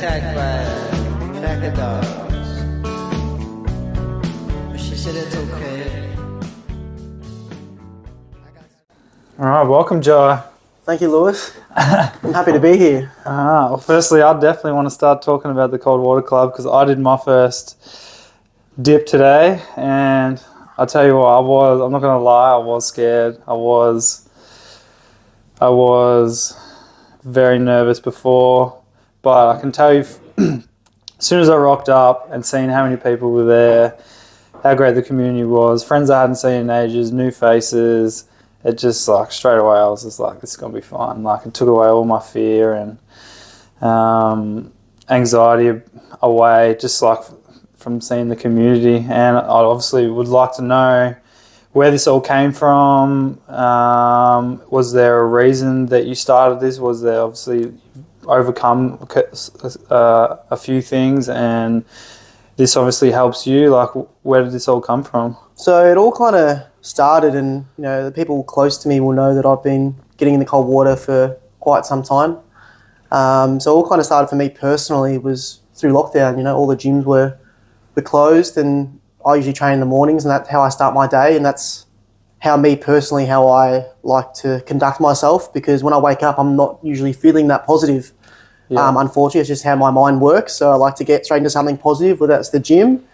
attacked by a pack of dogs. But she said it's okay. All right, welcome, Jai. Thank you, Lewis. I'm happy to be here. Well, firstly, I definitely want to start talking about the Cold Water Club because I did my first dip today, and I tell you what, I'm not going to lie, I was scared. I was very nervous before, but I can tell you, as soon as I rocked up and seeing how many people were there, how great the community was, friends I hadn't seen in ages, new faces, it just like straight away I was just like, this is going to be fun. Like it took away all my fear and anxiety away, just like from seeing the community. And I obviously would like to know where this all came from. Was there a reason that you started this? Was there obviously overcome a few things and this obviously helps you? Like, where did this all come from? So it all kind of started, and you know, the people close to me will know that I've been getting in the cold water for quite some time. So it all kind of started for me personally was through lockdown. You know, all the gyms were closed, and I usually train in the mornings, and that's how I start my day, and that's how I like to conduct myself, because when I wake up, I'm not usually feeling that positive. Yeah. Unfortunately, it's just how my mind works. So I like to get straight into something positive, whether that's the gym.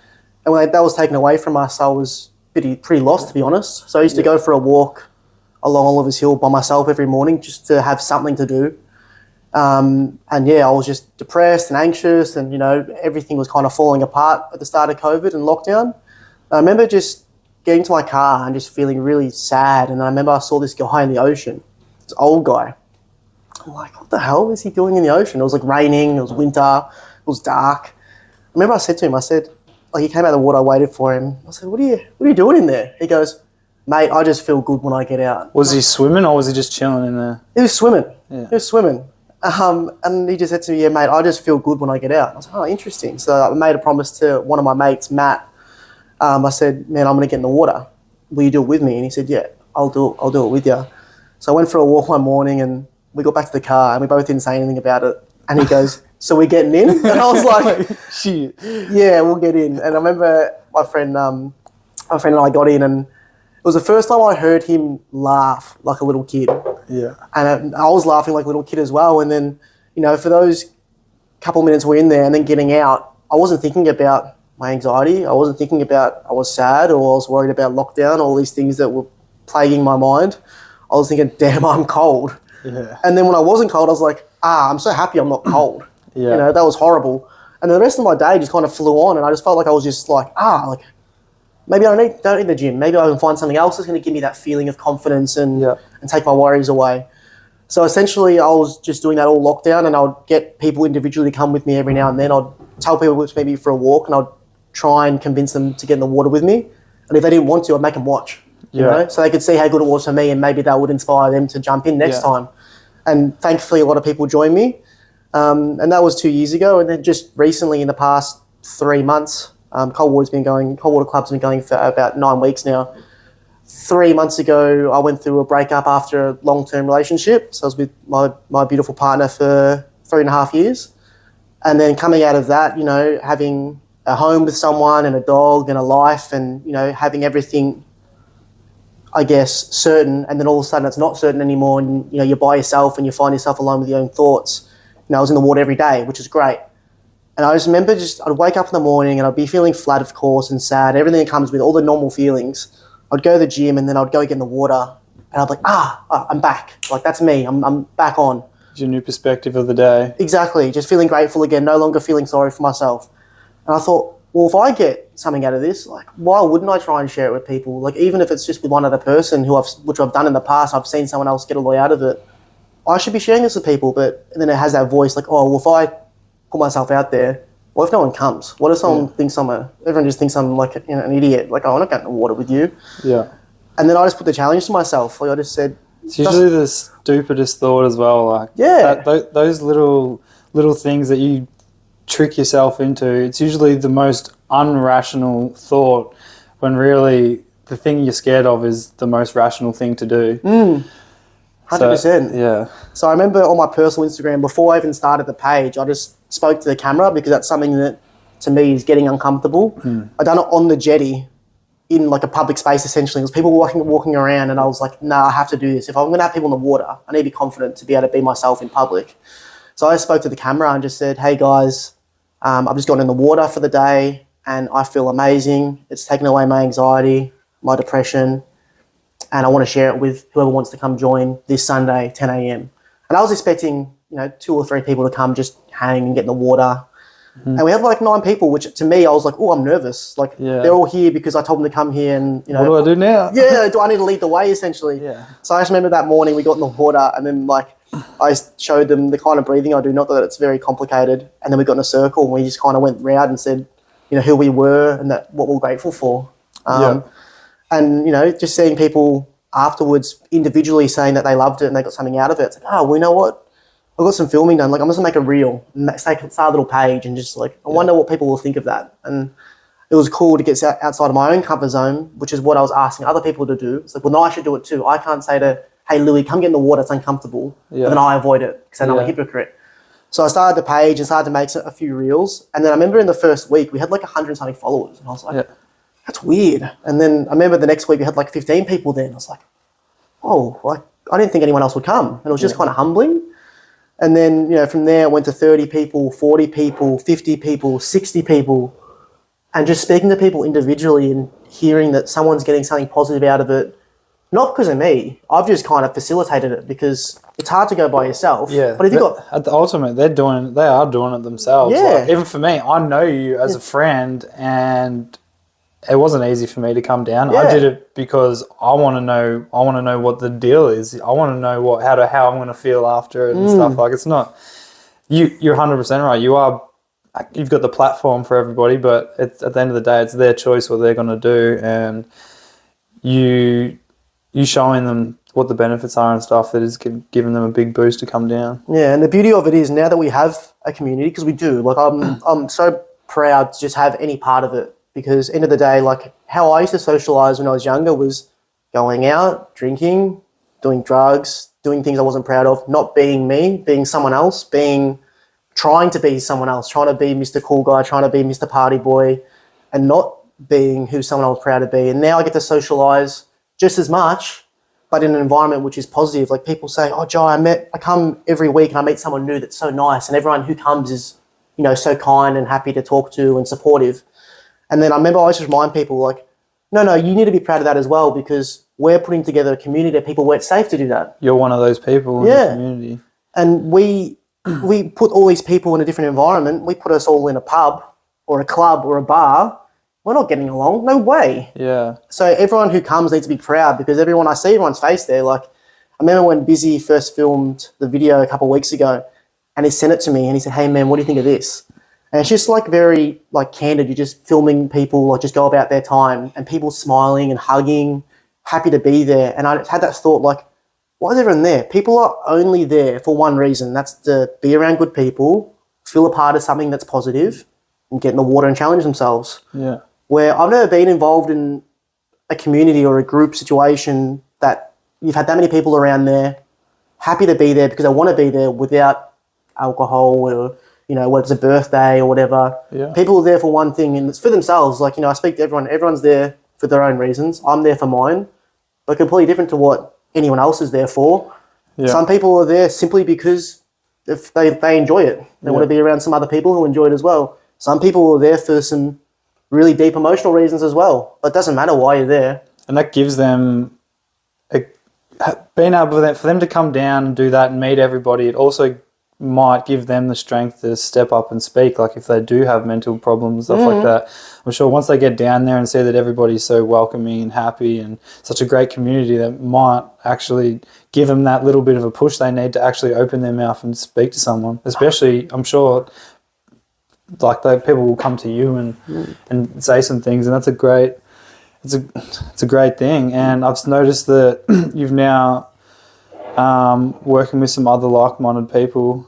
And when that was taken away from us, I was pretty lost, to be honest. So I used to go for a walk along Oliver's Hill by myself every morning just to have something to do. And yeah, I was just depressed and anxious, and you know, everything was kind of falling apart at the start of COVID and lockdown. I remember just getting to my car and just feeling really sad. And I remember I saw this guy in the ocean, this old guy. I'm like, what the hell is he doing in the ocean? It was like raining, it was winter, it was dark. I remember I said to him, like, he came out of the water, I waited for him. I said, what are you doing in there? He goes, mate, I just feel good when I get out. Was he swimming or was he just chilling in there? He was swimming. Yeah. He was swimming. And he just said to me, yeah, mate, I just feel good when I get out. I was like, oh, interesting. So I made a promise to one of my mates, Matt. I said, man, I'm going to get in the water. Will you do it with me? And he said, yeah, I'll do it with you. So I went for a walk one morning, and we got back to the car, and we both didn't say anything about it. And he goes, so we're getting in? And I was like, shit. Yeah, we'll get in. And I remember my friend and I got in, and it was the first time I heard him laugh like a little kid. Yeah. And I was laughing like a little kid as well. And then, you know, for those couple minutes we're in there and then getting out, I wasn't thinking about my anxiety. I wasn't thinking about I was sad or I was worried about lockdown, all these things that were plaguing my mind. I was thinking, damn, I'm cold. Yeah. And then when I wasn't cold, I was like, I'm so happy I'm not cold. Yeah. You know, that was horrible. And the rest of my day just kind of flew on, and I just felt like I was just like, maybe I don't need the gym. Maybe I can find something else that's going to give me that feeling of confidence and take my worries away. So essentially, I was just doing that all lockdown, and I would get people individually to come with me every now and then. I'd tell people to maybe for a walk, and I'd try and convince them to get in the water with me. And if they didn't want to, I'd make them watch. You know, so they could see how good it was for me, and maybe that would inspire them to jump in next time. And thankfully, a lot of people joined me. And that was 2 years ago. And then just recently, in the past 3 months, Cold Water Club's been going for about 9 weeks now. 3 months ago, I went through a breakup after a long-term relationship. So I was with my beautiful partner for 3.5 years. And then coming out of that, you know, having a home with someone and a dog and a life and, you know, having everything, I guess, certain, and then all of a sudden it's not certain anymore, and you know, you're by yourself and you find yourself alone with your own thoughts. You know, I was in the water every day, which is great. And I just remember I'd wake up in the morning and I'd be feeling flat, of course, and sad, everything that comes with all the normal feelings. I'd go to the gym and then I'd go get in the water and I'd be like, I'm back. Like, that's me. I'm back on. It's your new perspective of the day. Exactly. Just feeling grateful again, no longer feeling sorry for myself. And I thought, well, if I get something out of this, like, why wouldn't I try and share it with people? Like, even if it's just with one other person which I've done in the past, I've seen someone else get a lot out of it. I should be sharing this with people, but then it has that voice like, oh, well, if I put myself out there, what if no one comes? What if someone thinks everyone just thinks I'm like, you know, an idiot? Like, oh, I'm not getting in the water with you. Yeah. And then I just put the challenge to myself. Like, I just said, it's usually the stupidest thought as well. Like, those little things that you trick yourself into, it's usually the most unrational thought, when really the thing you're scared of is the most rational thing to do. 100%. Yeah. So I remember on my personal Instagram, before I even started the page, I just spoke to the camera because that's something that to me is getting uncomfortable. I done it on the jetty in like a public space essentially. There was people walking around and I was like, nah, I have to do this. If I'm going to have people in the water, I need to be confident to be able to be myself in public. So I spoke to the camera and just said, hey guys, I've just gone in the water for the day and I feel amazing. It's taken away my anxiety, my depression, and I want to share it with whoever wants to come join this Sunday, 10 a.m. And I was expecting, 2 or 3 people to come just hang and get in the water. And we had like 9 people, which to me, I was like, oh, I'm nervous. Like they're all here because I told them to come here and, what do I do now? Yeah, do I need to lead the way essentially? Yeah. So I just remember that morning we got in the water and then like I showed them the kind of breathing I do, not that it's very complicated. And then we got in a circle and we just kind of went round and said, who we were and that what we're grateful for. And, just seeing people afterwards individually saying that they loved it and they got something out of it. It's like, well, you know what? I've got some filming done. Like, I'm just going to make a reel and start a little page and just like, I wonder what people will think of that. And it was cool to get outside of my own comfort zone, which is what I was asking other people to do. It's like, well, no, I should do it too. I can't say to, hey, Louis, come get in the water. It's uncomfortable. And then I avoid it because I know I'm a hypocrite. So I started the page and started to make a few reels. And then I remember in the first week, we had like 100-something followers. And I was like, that's weird. And then I remember the next week we had like 15 people there. And I was like, oh, like I didn't think anyone else would come. And it was just kind of humbling. And then, from there, I went to 30 people, 40 people, 50 people, 60 people, and just speaking to people individually and hearing that someone's getting something positive out of it, not because of me. I've just kind of facilitated it because it's hard to go by yourself. Yeah. But if you got at the ultimate, they are doing it themselves. Yeah. Like, even for me, I know you as a friend, and it wasn't easy for me to come down. I did it because I want to know what the deal is. I want to know how I'm going to feel after it and stuff. Like, it's not you're 100% right. You've got the platform for everybody, but it's at the end of the day, it's their choice what they're going to do, and you showing them what the benefits are and stuff that is giving them a big boost to come down. Yeah, and the beauty of it is now that we have a community, because we do. Like, I'm so proud to just have any part of it. Because end of the day, like how I used to socialise when I was younger was going out, drinking, doing drugs, doing things I wasn't proud of, not being me, being someone else, trying to be someone else, trying to be Mr. Cool Guy, trying to be Mr. Party Boy, and not being who someone I was proud to be. And now I get to socialise just as much, but in an environment which is positive. Like people say, oh, Jai, I come every week and I meet someone new that's so nice, and everyone who comes is, so kind and happy to talk to and supportive. And then I remember I always just remind people like, no, you need to be proud of that as well because we're putting together a community of people where it's safe to do that. You're one of those people in the community. And we put all these people in a different environment. We put us all in a pub or a club or a bar. We're not getting along. No way. Yeah. So everyone who comes needs to be proud because I see everyone's face there. Like I remember when Busy first filmed the video a couple of weeks ago and he sent it to me and he said, hey man, what do you think of this? And it's just like very like candid. You're just filming people like just go about their time and people smiling and hugging, happy to be there. And I had that thought like, why is everyone there? People are only there for one reason. That's to be around good people, feel a part of something that's positive and get in the water and challenge themselves. Yeah. Where I've never been involved in a community or a group situation that you've had that many people around there, happy to be there because I want to be there without alcohol or whether it's a birthday or whatever. Yeah. People are there for one thing and it's for themselves. Like, I speak to everyone. Everyone's there for their own reasons. I'm there for mine, but completely different to what anyone else is there for. Yeah. Some people are there simply because if they enjoy it. They want to be around some other people who enjoy it as well. Some people are there for some really deep emotional reasons as well. But it doesn't matter why you're there. And that gives them being able for them to come down and do that and meet everybody. It also might give them the strength to step up and speak, like if they do have mental problems, stuff like that. I'm sure once they get down there and see that everybody's so welcoming and happy and such a great community, that might actually give them that little bit of a push they need to actually open their mouth and speak to someone. Especially, I'm sure, like people will come to you and say some things, and that's a great thing. And I've noticed that you've now working with some other like-minded people.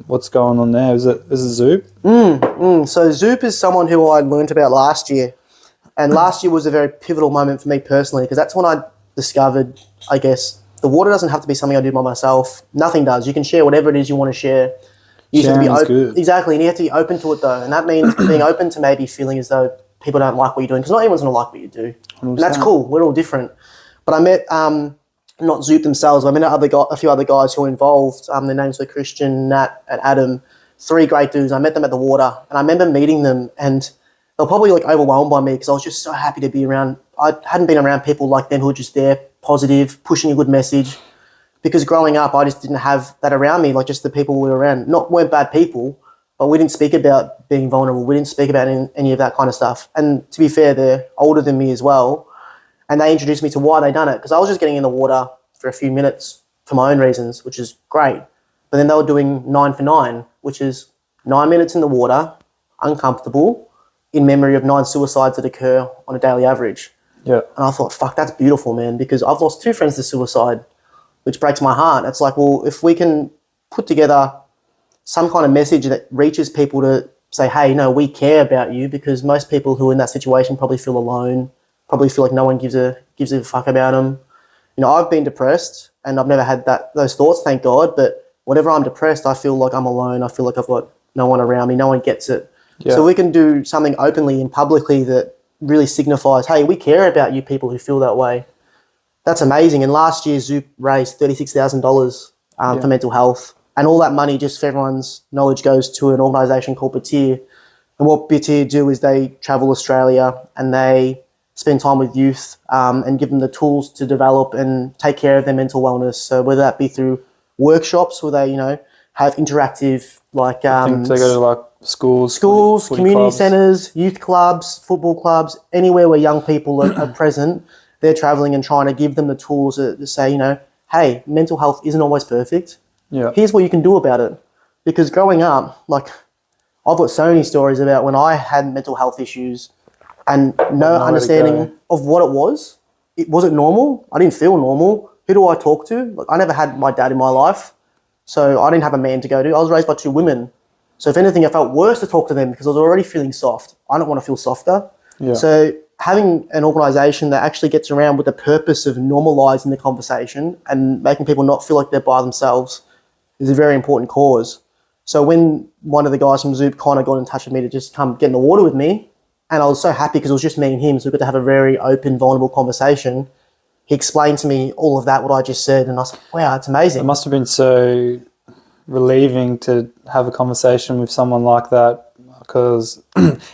What's going on there? Is it Zoop? So Zoop is someone who I learnt about last year. And last year was a very pivotal moment for me personally because that's when I discovered, I guess, the water doesn't have to be something I do by myself. Nothing does. You can share whatever it is you want to share. You just have to be Sharing is open. good. Exactly, and you have to be open to it though, and that means being open to maybe feeling as though people don't like what you're doing, because not everyone's going to like what you do, 100%. and that's cool. We're all different. But I met not Zoop themselves, but I met a few other guys who were involved. Their names were Christian, Nat, and Adam. 3 great dudes. I met them at the water, and I remember meeting them, and they were probably like overwhelmed by me because I was just so happy to be around. I hadn't been around people like them who were just there, positive, pushing a good message. Because growing up, I just didn't have that around me, like just the people we were around. Weren't bad people, but we didn't speak about being vulnerable. We didn't speak about any of that kind of stuff. And to be fair, they're older than me as well. And they introduced me to why they done it. Because I was just getting in the water for a few minutes for my own reasons, which is great. But then they were doing 9 for 9, which is 9 minutes in the water, uncomfortable, in memory of 9 suicides that occur on a daily average. Yeah. And I thought, fuck, that's beautiful, man, because I've lost 2 friends to suicide, which breaks my heart. It's like, well, if we can put together some kind of message that reaches people to say, hey, no, we care about you, because most people who are in that situation probably feel alone, probably feel like no one gives a fuck about them. You know, I've been depressed and I've never had those thoughts, thank God, but whenever I'm depressed, I feel like I'm alone. I feel like I've got no one around me. No one gets it. Yeah. So we can do something openly and publicly that really signifies, hey, we care about you people who feel that way. That's amazing. And last year, Zoop raised $36,000 for mental health. And all that money, just for everyone's knowledge, goes to an organisation called Batir. And what Batir do is they travel Australia and they spend time with youth and give them the tools to develop and take care of their mental wellness. So whether that be through workshops where they, have interactive, like... I think they go to like schools, footy community clubs. centres, youth clubs, football clubs, anywhere where young people are present. They're travelling and trying to give them the tools to say, hey, mental health isn't always perfect. Yeah. Here's what you can do about it. Because growing up, like, I've got so many stories about when I had mental health issues and no understanding of what it was. It wasn't normal. I didn't feel normal. Who do I talk to? Like, I never had my dad in my life, so I didn't have a man to go to. I was raised by 2 women. So if anything, I felt worse to talk to them because I was already feeling soft. I don't want to feel softer. Yeah. So having an organisation that actually gets around with the purpose of normalising the conversation and making people not feel like they're by themselves is a very important cause. So when one of the guys from Zoop kind of got in touch with me to just come get in the water with me, and I was so happy because it was just me and him, so we got to have a very open, vulnerable conversation. He explained to me all of that, what I just said, and I was like, wow, it's amazing. It must have been so relieving to have a conversation with someone like that, because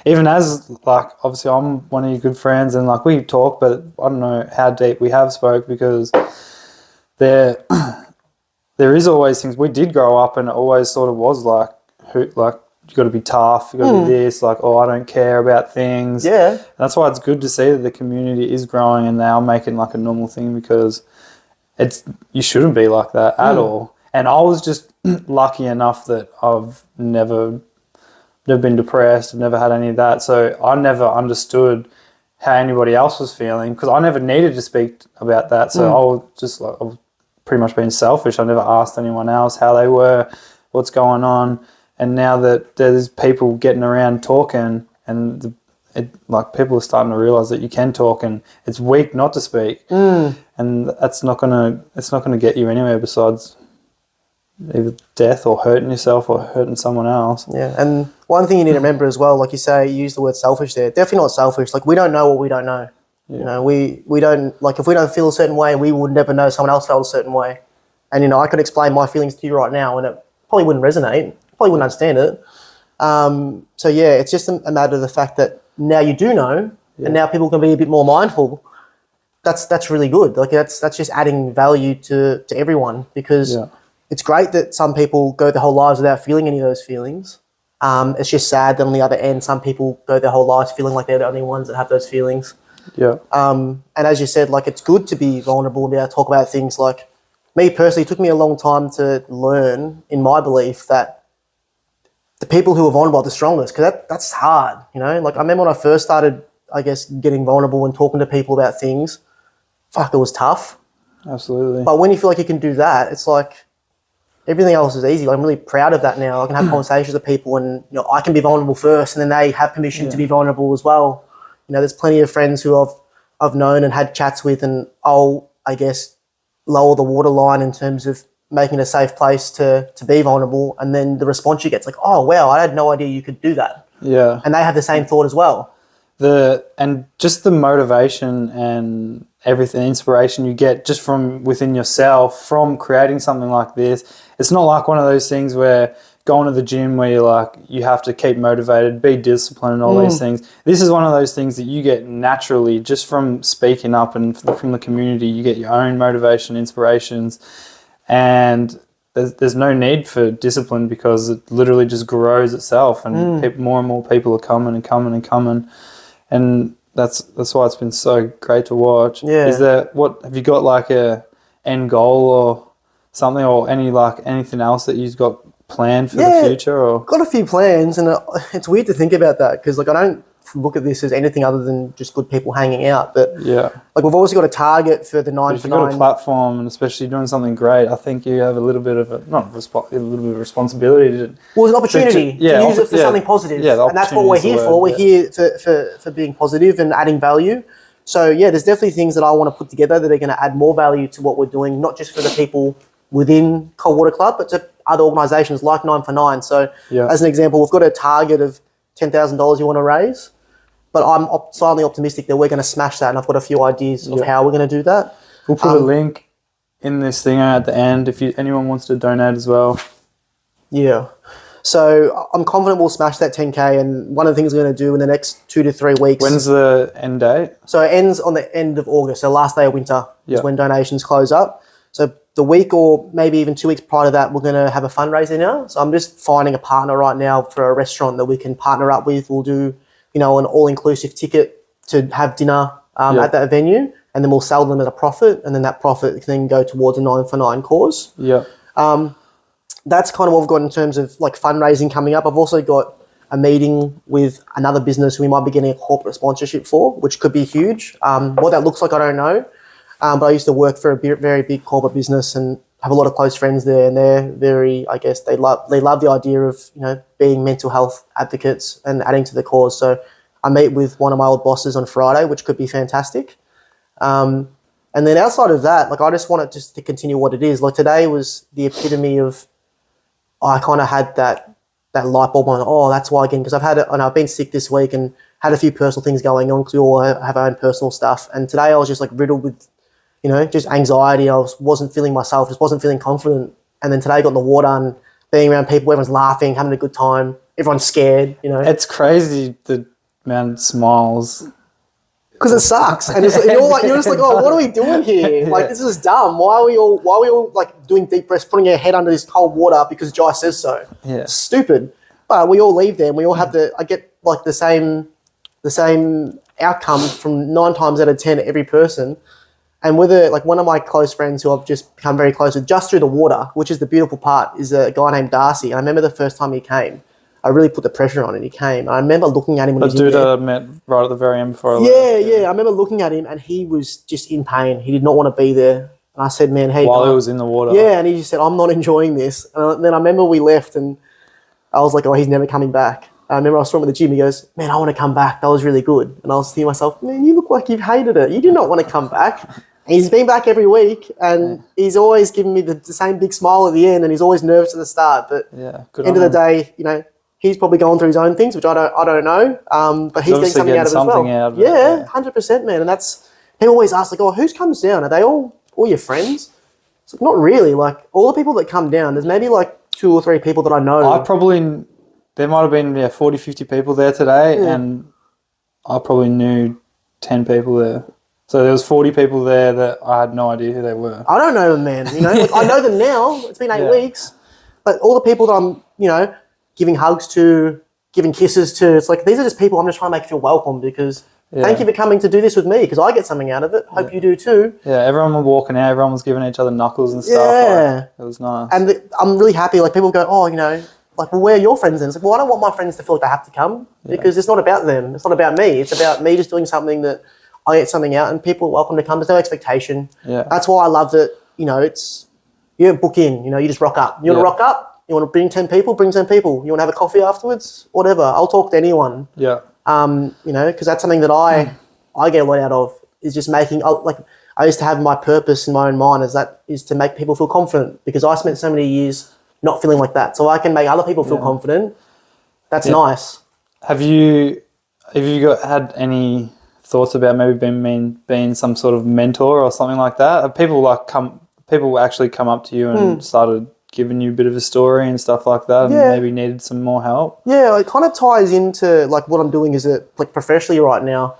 even as, like, obviously I'm one of your good friends and, like, we talk, but I don't know how deep we have spoke, because there is always things. We did grow up and it always sort of was like, you got to be tough, you got to be this, like, I don't care about things. Yeah. And that's why it's good to see that the community is growing and they are making like a normal thing, because you shouldn't be like that at all. And I was just lucky enough that I've never been depressed, I've never had any of that. So I never understood how anybody else was feeling, because I never needed to speak about that. So I was just like, I was pretty much being selfish. I never asked anyone else how they were, what's going on. And now that there's people getting around talking, and people are starting to realise that you can talk, and it's weak not to speak, and it's not gonna get you anywhere besides either death or hurting yourself or hurting someone else. Yeah, and one thing you need to remember as well, like you say, you use the word selfish there. Definitely not selfish. Like, we don't know what we don't know. Yeah. We don't, like, if we don't feel a certain way, we would never know someone else felt a certain way. And I could explain my feelings to you right now, and it probably wouldn't resonate. Probably wouldn't understand it. So yeah, it's just a matter of the fact that now you do know, and now people can be a bit more mindful. That's really good. Like, that's just adding value to everyone, because it's great that some people go their whole lives without feeling any of those feelings. It's just sad that on the other end, some people go their whole lives feeling like they're the only ones that have those feelings. Yeah. And as you said, like, it's good to be vulnerable and be able to talk about things. Like, me personally, it took me a long time to learn, in my belief, that the people who are vulnerable are the strongest, because that's hard, Like, I remember when I first started, I guess, getting vulnerable and talking to people about things, fuck, it was tough. Absolutely. But when you feel like you can do that, it's like everything else is easy. Like, I'm really proud of that now. I can have conversations with people, and I can be vulnerable first, and then they have permission to be vulnerable as well. There's plenty of friends who I've known and had chats with, and I'll, I guess, lower the waterline in terms of making it a safe place to be vulnerable, and then the response you get is like, oh wow, I had no idea you could do that. Yeah. And they have the same thought as well. And just the motivation and everything, inspiration you get just from within yourself from creating something like this. It's not like one of those things where going to the gym where you're like, you have to keep motivated, be disciplined and all these things. This is one of those things that you get naturally just from speaking up and from the community. You get your own motivation, inspirations, and there's no need for discipline because it literally just grows itself, and more and more people are coming and coming and coming, and that's why it's been so great to watch. Yeah. Have you got like a end goal or something, or anything else that you've got planned for the future? Or got a few plans, and it's weird to think about that because like I don't look at this as anything other than just good people hanging out. But like we've also got a target for the 9 if for you've got 9. a platform, and especially doing something great, I think you have a little bit of a responsibility to. Well, it's an opportunity to use it for something positive, and that's what we're here for. We're here for being positive and adding value. So there's definitely things that I want to put together that are going to add more value to what we're doing, not just for the people within Cold Water Club, but to other organisations like 9 for 9. So as an example, we've got a target of $10,000 you want to raise, but I'm slightly optimistic that we're going to smash that, and I've got a few ideas of how we're going to do that. We'll put a link in this thing at the end if anyone wants to donate as well. Yeah. So I'm confident we'll smash that 10K, and one of the things we're going to do in the next 2 to 3 weeks. When's the end date? So it ends on the end of August, so last day of winter is when donations close up. So the week or maybe even 2 weeks prior to that, we're going to have a fundraiser now. So I'm just finding a partner right now for a restaurant that we can partner up with. We'll do, an all-inclusive ticket to have dinner at that venue, and then we'll sell them at a profit, and then that profit can then go towards a 9 for 9 cause. Yeah. That's kind of what we've got in terms of like fundraising coming up. I've also got a meeting with another business we might be getting a corporate sponsorship for, which could be huge. What that looks like, I don't know. But I used to work for a very big corporate business and have a lot of close friends there, and they're very, I guess, they love the idea of, being mental health advocates and adding to the cause. So I meet with one of my old bosses on Friday, which could be fantastic. And then outside of that, like I just want it just to continue what it is. Like today was the epitome of, I kind of had that light bulb on, that's why again, because I've been sick this week and had a few personal things going on because we all have our own personal stuff. And today I was just like riddled with, just anxiety. I wasn't feeling myself, just wasn't feeling confident. And then today I got in the water and being around people, everyone's laughing, having a good time, everyone's scared, It's crazy the amount of smiles. Because it sucks. And you're just like, what are we doing here? Like, this is dumb. Why are we all like doing deep breaths, putting our head under this cold water because Jai says so? Yeah. It's stupid. But we all leave there and we all have I get like the same outcome from 9 times out of 10 every person. And whether like one of my close friends who I've just become very close with just through the water, which is the beautiful part, is a guy named Darcy. And I remember the first time he came, I really put the pressure on and he came. And I remember looking at him when he was in there. I met right at the very end before I left. Yeah. I remember looking at him and he was just in pain. He did not want to be there. And I said, man, hey. While he was in the water. Yeah, and he just said, I'm not enjoying this. And then I remember we left and I was like, he's never coming back. I remember I was talking with the gym. He goes, man, I want to come back. That was really good. And I was thinking to myself, man, you look like you've hated it. You do not want to come back. And he's been back every week and he's always giving me the same big smile at the end and he's always nervous at the start. But end of the day, he's probably going through his own things, which I don't know. But he's getting something out of it as well. Yeah, 100%, man. And that's, people always ask, like, who comes down? Are they all your friends? It's like, not really. Like, all the people that come down, there's maybe like 2 or 3 people that I know. There might have been 40, 50 people there today and I probably knew 10 people there. So there was 40 people there that I had no idea who they were. I don't know them, man. Like, I know them now. It's been 8 weeks. But all the people that I'm, giving hugs to, giving kisses to, it's like, these are just people I'm just trying to make feel welcome because thank you for coming to do this with me because I get something out of it. Hope you do too. Yeah, everyone was walking out. Everyone was giving each other knuckles and stuff. Yeah. Like, it was nice. And I'm really happy. Like, people go, like, well, where are your friends then? It's like, well, I don't want my friends to feel like they have to come because it's not about them. It's not about me. It's about me just doing something that I get something out and people are welcome to come. There's no expectation. Yeah. That's why I love that, it's, you don't book in, you just rock up. You want to rock up? You want to bring 10 people? Bring 10 people. You want to have a coffee afterwards? Whatever. I'll talk to anyone. Yeah. Because that's something that I get a lot out of is just making, like, I used to have my purpose in my own mind is to make people feel confident, because I spent so many years not feeling like that. So I can make other people feel confident. That's nice. Have you had any thoughts about maybe being some sort of mentor or something like that? Have people actually come up to you and started giving you a bit of a story and stuff like that, and maybe needed some more help? Yeah, it kind of ties into like what I'm doing like professionally right now,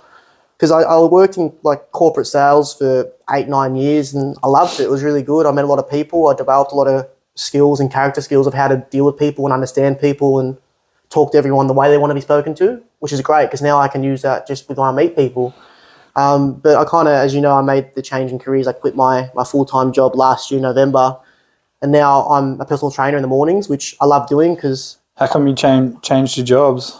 because I worked in like corporate sales for 8-9 years and I loved it. It was really good. I met a lot of people. I developed a lot of skills and character skills of how to deal with people and understand people and talk to everyone the way they want to be spoken to, which is great because now I can use that just when I meet people. But I kind of, as you know, I made the change in careers. I quit my full-time job last year, November, and now I'm a personal trainer in the mornings, which I love doing because... How come you changed your jobs?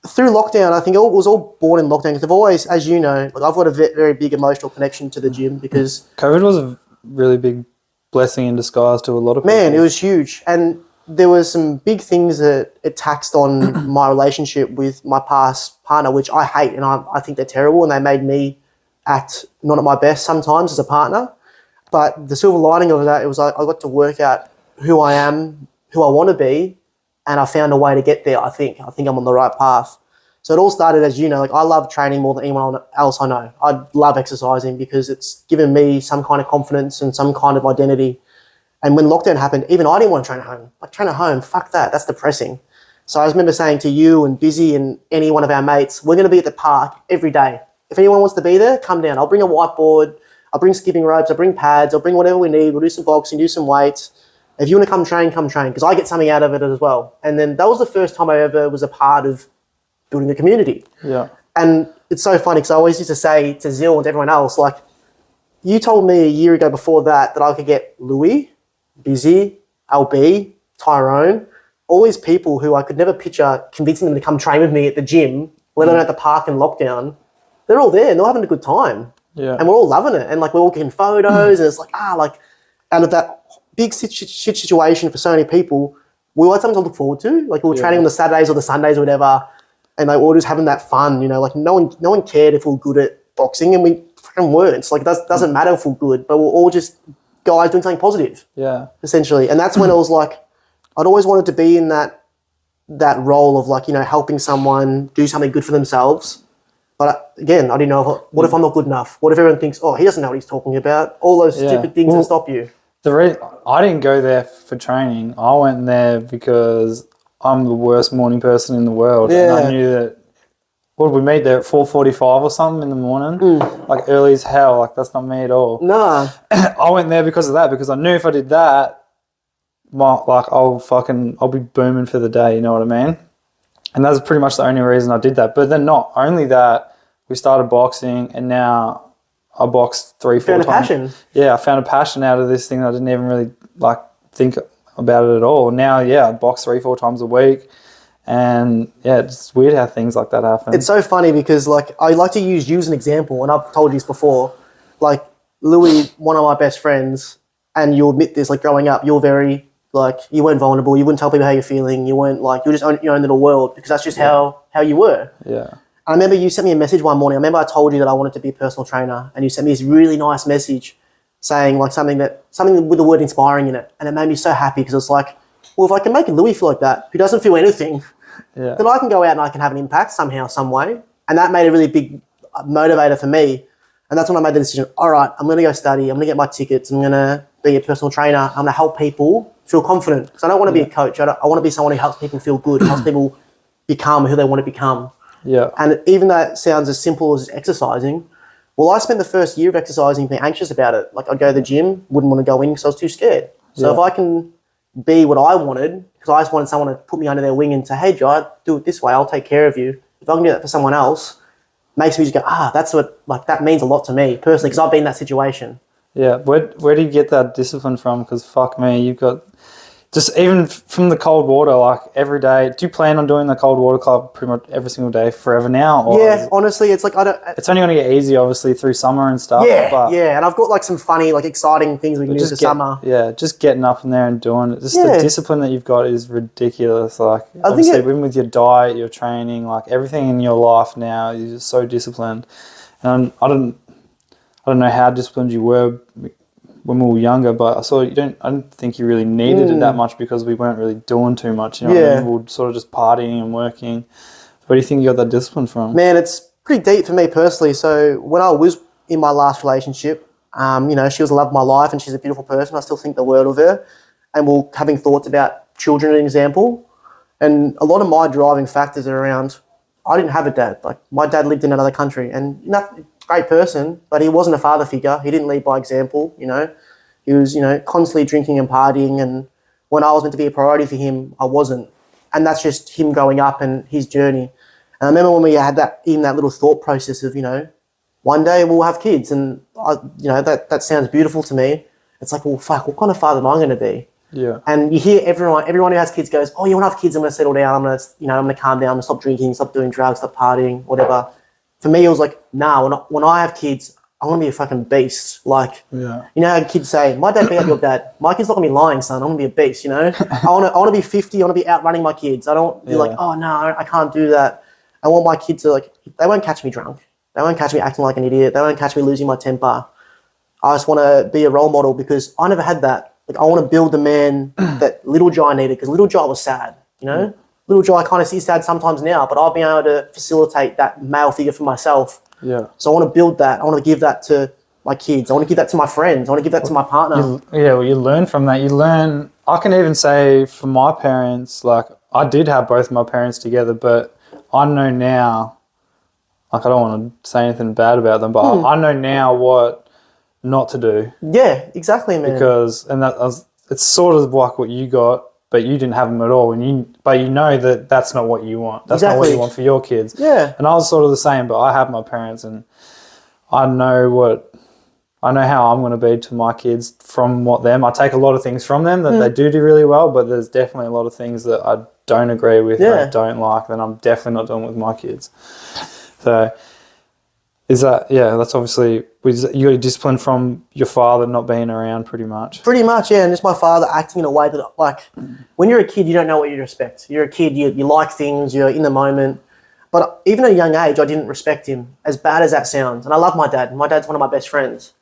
Through lockdown, I think it was all born in lockdown because I've always, as you know, like I've got a very big emotional connection to the gym because... COVID was a really big blessing in disguise to a lot of people. Man, it was huge. And there were some big things that it taxed on my relationship with my past partner, which I hate and I think they're terrible, and they made me act not at my best sometimes as a partner. But the silver lining of that, it was I got to work out who I am, who I want to be, and I found a way to get there, I think. I think I'm on the right path. So it all started, as you know, like I love training more than anyone else I know. I love exercising because it's given me some kind of confidence and some kind of identity. And when lockdown happened, even I didn't want to train at home. Like, train at home, fuck that, that's depressing. So I remember saying to you and Busy and any one of our mates, we're going to be at the park every day. If anyone wants to be there, come down. I'll bring a whiteboard, I'll bring skipping ropes, I'll bring pads, I'll bring whatever we need. We'll do some boxing, do some weights. If you want to come train, because I get something out of it as well. And then that was the first time I ever was a part of building a community. Yeah. And it's so funny because I always used to say to Zil and to everyone else, like, you told me a year ago before that I could get Louis, Busy, LB, Tyrone, all these people who I could never picture convincing them to come train with me at the gym, let alone at the park in lockdown. They're all there and they're having a good time. Yeah. And we're all loving it. And like we're all getting photos and it's like, like out of that big shit situation for so many people, we had something to look forward to. Like we were training on the Saturdays or the Sundays or whatever, and like we were just having that fun, you know, like no one cared if we were good at boxing, and we fucking weren't. It's like it doesn't matter if we're good, but we're all just guys doing something positive. Yeah. Essentially. And that's when it was like I'd always wanted to be in that role of like, you know, helping someone do something good for themselves. But again, I didn't know, what if I'm not good enough? What if everyone thinks, oh, he doesn't know what he's talking about? All those stupid things that stop you. I didn't go there for training. I went there because I'm the worst morning person in the world. Yeah. And I knew that, what did we meet there at 4:45 or something in the morning? Like early as hell. Like that's not me at all. Nah. I went there because of that, because I knew if I did that, I'll be booming for the day, you know what I mean? And that's pretty much the only reason I did that. But then not only that, we started boxing and now I box 3-4 times. Found a passion. Yeah, I found a passion out of this thing that I didn't even really think about it at all. Now, I box 3-4 times a week. And it's weird how things like that happen. It's so funny because like I like to use you as an example, and I've told you this before. Like Louis, one of my best friends, and you'll admit this, like growing up, you're very like, you weren't vulnerable, you wouldn't tell people how you're feeling, you weren't like, you were just own your own little world because that's just how you were. Yeah. I remember you sent me a message one morning. I remember I told you that I wanted to be a personal trainer, and you sent me this really nice message saying like something with the word inspiring in it, and it made me so happy because it's like, well, if I can make Louis feel like that, who doesn't feel anything, then I can go out and I can have an impact somehow, some way. And that made a really big motivator for me. And that's when I made the decision, all right, I'm going to go study, I'm going to get my tickets, I'm going to be a personal trainer, I'm going to help people feel confident. Because I don't want to be a coach, I want to be someone who helps people feel good, helps people become who they want to become. Yeah. And even though it sounds as simple as exercising, well, I spent the first year of exercising being anxious about it. Like I'd go to the gym, wouldn't want to go in because I was too scared. So if I can be what I wanted, because I just wanted someone to put me under their wing and say, hey, Jai, do it this way, I'll take care of you. If I can do that for someone else, makes me just go, that's what, like, that means a lot to me personally, because I've been in that situation. Yeah, where do you get that discipline from? Because fuck me, you've got, just even from the cold water, like every day. Do you plan on doing the cold water club pretty much every single day forever now? Or honestly, it's like it's only going to get easy, obviously, through summer and stuff. And I've got like some funny, like exciting things we can do for summer. Yeah, just getting up in there and doing it. Just the discipline that you've got is ridiculous. Like obviously, even with your diet, your training, like everything in your life now, you're just so disciplined. And I I don't know how disciplined you were when we were younger, but I don't think you really needed it that much because we weren't really doing too much. You know what I mean? We were sort of just partying and working. Where do you think you got that discipline from? Man, it's pretty deep for me personally. So when I was in my last relationship, she was the love of my life and she's a beautiful person. I still think the world of her. And we're having thoughts about children, an example. And a lot of my driving factors are around, I didn't have a dad. Like, my dad lived in another country and great person, but he wasn't a father figure. He didn't lead by example, He was, constantly drinking and partying, and when I was meant to be a priority for him, I wasn't. And that's just him growing up and his journey. And I remember when we had that little thought process of, one day we'll have kids, and that sounds beautiful to me. It's like, well, fuck, what kind of father am I going to be? Yeah. And you hear everyone who has kids goes, oh, you want to have kids? I'm going to settle down. I'm going to calm down. I'm going to stop drinking, stop doing drugs, stop partying, whatever. For me, it was like, nah, when I have kids, I'm going to be a fucking beast. Like, you know how kids say, my dad beat up your dad. My kid's not going to be lying, son. I'm going to be a beast, I want to be 50. I want to be outrunning my kids. I don't be like, oh, no, I can't do that. I want my kids to, they won't catch me drunk. They won't catch me acting like an idiot. They won't catch me losing my temper. I just want to be a role model because I never had that. Like, I want to build the man that Little Jai needed because Little Jai was sad, Little Jai kind of sees sad sometimes now, but I've been able to facilitate that male figure for myself. Yeah. So I want to build that. I want to give that to my kids. I want to give that to my friends. I want to give that to my partner. You learn from that. I can even say for my parents, like, I did have both my parents together, but I know now, like, I don't want to say anything bad about them, but I know now what not to do. Yeah, exactly, man. Because, it's sort of like what you got, but you didn't have them at all. But you know that that's not what you want. That's not what you want for your kids. Yeah. And I was sort of the same, but I have my parents and I know how I'm going to be to my kids from I take a lot of things from them that they do really well, but there's definitely a lot of things that I don't agree with and I don't like that I'm definitely not doing with my kids. So that's obviously, you got discipline from your father not being around pretty much. Pretty much, yeah. And just my father acting in a way that, like, when you're a kid, you don't know what you respect. You're a kid, you like things, you're in the moment. But even at a young age, I didn't respect him, as bad as that sounds. And I love my dad. My dad's one of my best friends.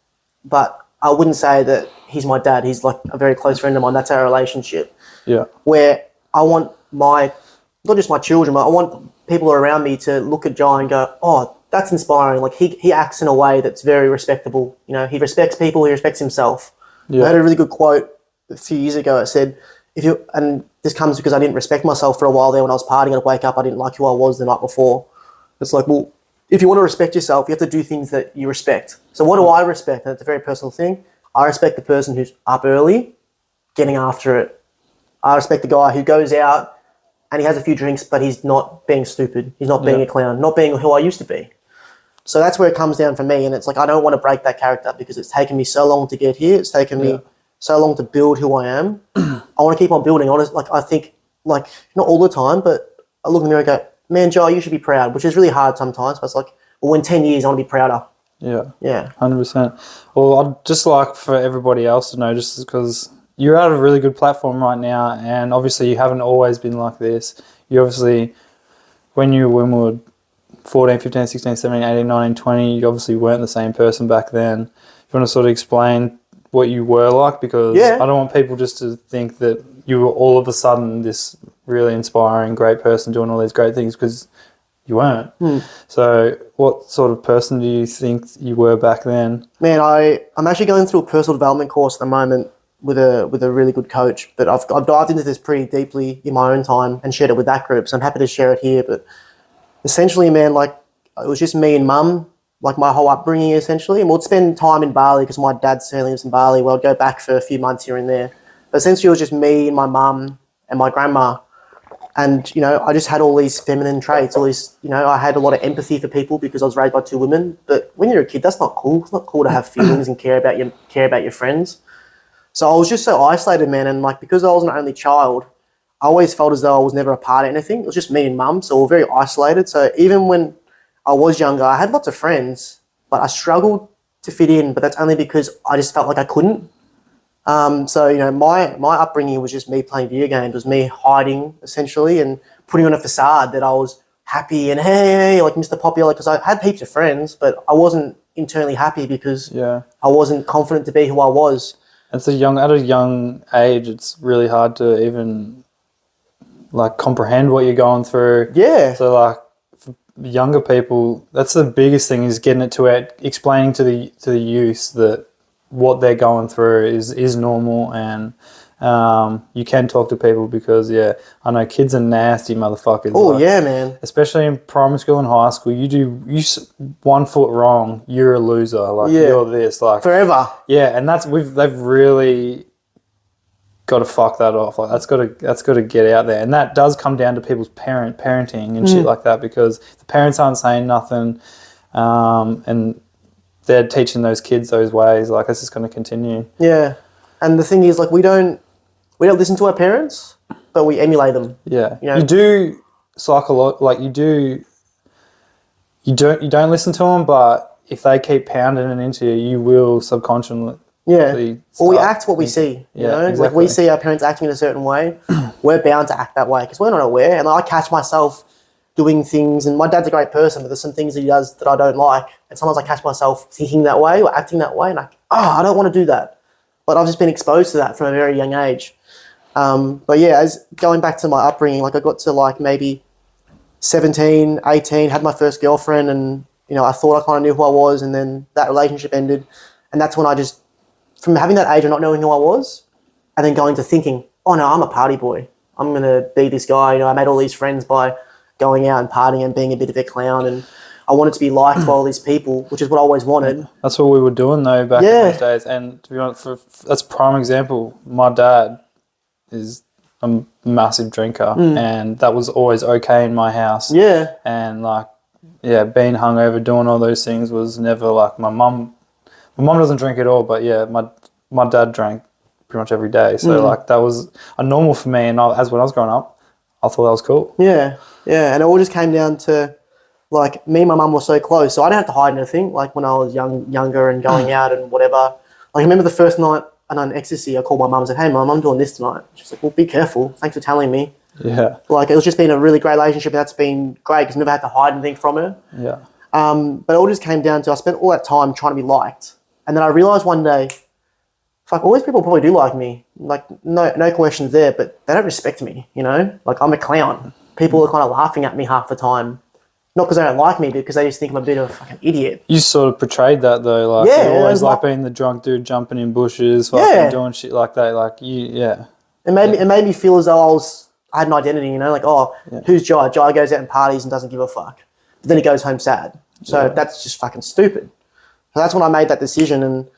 But I wouldn't say that he's my dad. He's like a very close friend of mine. That's our relationship. Yeah. Where I want not just my children, but I want people around me to look at Jai and go, oh, that's inspiring. Like, he acts in a way that's very respectable. He respects people, he respects himself. Yeah. I had a really good quote a few years ago. It said, and this comes because I didn't respect myself for a while there when I was partying. I'd wake up, I didn't like who I was the night before. It's like, well, if you want to respect yourself, you have to do things that you respect. So what do I respect? And it's a very personal thing. I respect the person who's up early, getting after it. I respect the guy who goes out and he has a few drinks, but he's not being stupid. He's not being a clown, not being who I used to be. So that's where it comes down for me. And it's like, I don't want to break that character because it's taken me so long to get here. It's taken me so long to build who I am. I want to keep on building. I think, not all the time, but I look in the mirror and go, man, Joe, you should be proud, which is really hard sometimes. But it's like, well, in 10 years, I want to be prouder. Yeah. Yeah. 100%. Well, I'd just like for everybody else to know, just because you're at a really good platform right now, and obviously you haven't always been like this. You obviously, when we were 14, 15, 16, 17, 18, 19, 20, you obviously weren't the same person back then. You want to sort of explain what you were like? Because I don't want people just to think that you were all of a sudden this really inspiring, great person doing all these great things, because you weren't. So what sort of person do you think you were back then? Man, I'm actually going through a personal development course at the moment with a really good coach, but I've dived into this pretty deeply in my own time and shared it with that group, so I'm happy to share it here. But essentially, man, it was just me and mum, my whole upbringing essentially, and we'd spend time in Bali because my dad certainly lives in Bali. Well, I'd go back for a few months here and there. But essentially, it was just me and my mum and my grandma. And, I just had all these feminine traits, all these, I had a lot of empathy for people because I was raised by two women. But when you're a kid, that's not cool. It's not cool to have feelings and care about your friends. So I was just so isolated, man. And because I was an only child, I always felt as though I was never a part of anything. It was just me and mum. So we were very isolated. So even when I was younger, I had lots of friends, but I struggled to fit in. But that's only because I just felt like I couldn't. So, my upbringing was just me playing video games. It was me hiding, essentially, and putting on a facade that I was happy and, hey, like Mr. Popular, because I had heaps of friends, but I wasn't internally happy because Yeah. I wasn't confident to be who I was. At a young age, it's really hard to even like comprehend what you're going through. Yeah. So like for younger people, that's the biggest thing, is getting it to it, explaining to the youth that what they're going through is normal, and you can talk to people, because I know kids are nasty motherfuckers. Oh, like, yeah, man. especially in primary school and high school, you 1 foot wrong, you're a loser. Like you're this, like Forever. yeah, and they've really got to fuck that off. Like that's got to get out there, and that does come down to people's parenting and shit like that, because the parents aren't saying nothing, and they're teaching those kids those ways. Like it's just going to continue. Yeah, and the thing is, like, we don't listen to our parents, but we emulate them. Yeah, You know? you do like you don't listen to them, but if they keep pounding it into you, you will subconsciously. Yeah, or we act what we see. You know, exactly. like we see our parents acting in a certain way, we're bound to act that way because we're not aware. And I catch myself doing things, and my dad's a great person, but there's some things that he does that I don't like, and sometimes I catch myself thinking that way or acting that way, and I don't want to do that, but I've just been exposed to that from a very young age. But yeah, as going back to my upbringing, like I got to like maybe 17, 18, had my first girlfriend, and you know I thought I kind of knew who I was, and then that relationship ended, and that's when I just, from having that age of not knowing who I was, and then going to thinking, oh no, I'm a party boy. I'm going to be this guy. You know, I made all these friends by going out and partying and being a bit of a clown, and I wanted to be liked by all these people, which is what I always wanted. That's what we were doing though back in those days. And to be honest, that's a prime example. My dad is a massive drinker, and that was always okay in my house. Yeah. And like, being hungover, doing all those things was never like my mum. My mum doesn't drink at all, but yeah, my dad drank pretty much every day. So like that was a normal for me. And as when I was growing up, I thought that was cool. Yeah, yeah. And it all just came down to, like, me and my mum were so close, so I didn't have to hide anything. Like when I was younger and going out and whatever. Like I remember the first night on ecstasy, I called my mum and said, "Hey mum, I'm doing this tonight." She's like, "Well, be careful. Thanks for telling me." Yeah. Like it was just been a really great relationship, and that's been great because I never had to hide anything from her. Yeah. But it all just came down to, I spent all that time trying to be liked. And then I realised one day, fuck, all these people probably do like me. Like, no questions there, but they don't respect me, you know? Like, I'm a clown. People are kind of laughing at me half the time. Not because they don't like me, but because they just think I'm a bit of a fucking idiot. You sort of portrayed that though, like Yeah, you always like like being the drunk dude jumping in bushes, fucking doing shit like that. Like It made me feel as though I had an identity, you know? Like, who's Jai? Jai goes out and parties and doesn't give a fuck. But then he goes home sad. So that's just fucking stupid. So that's when I made that decision, and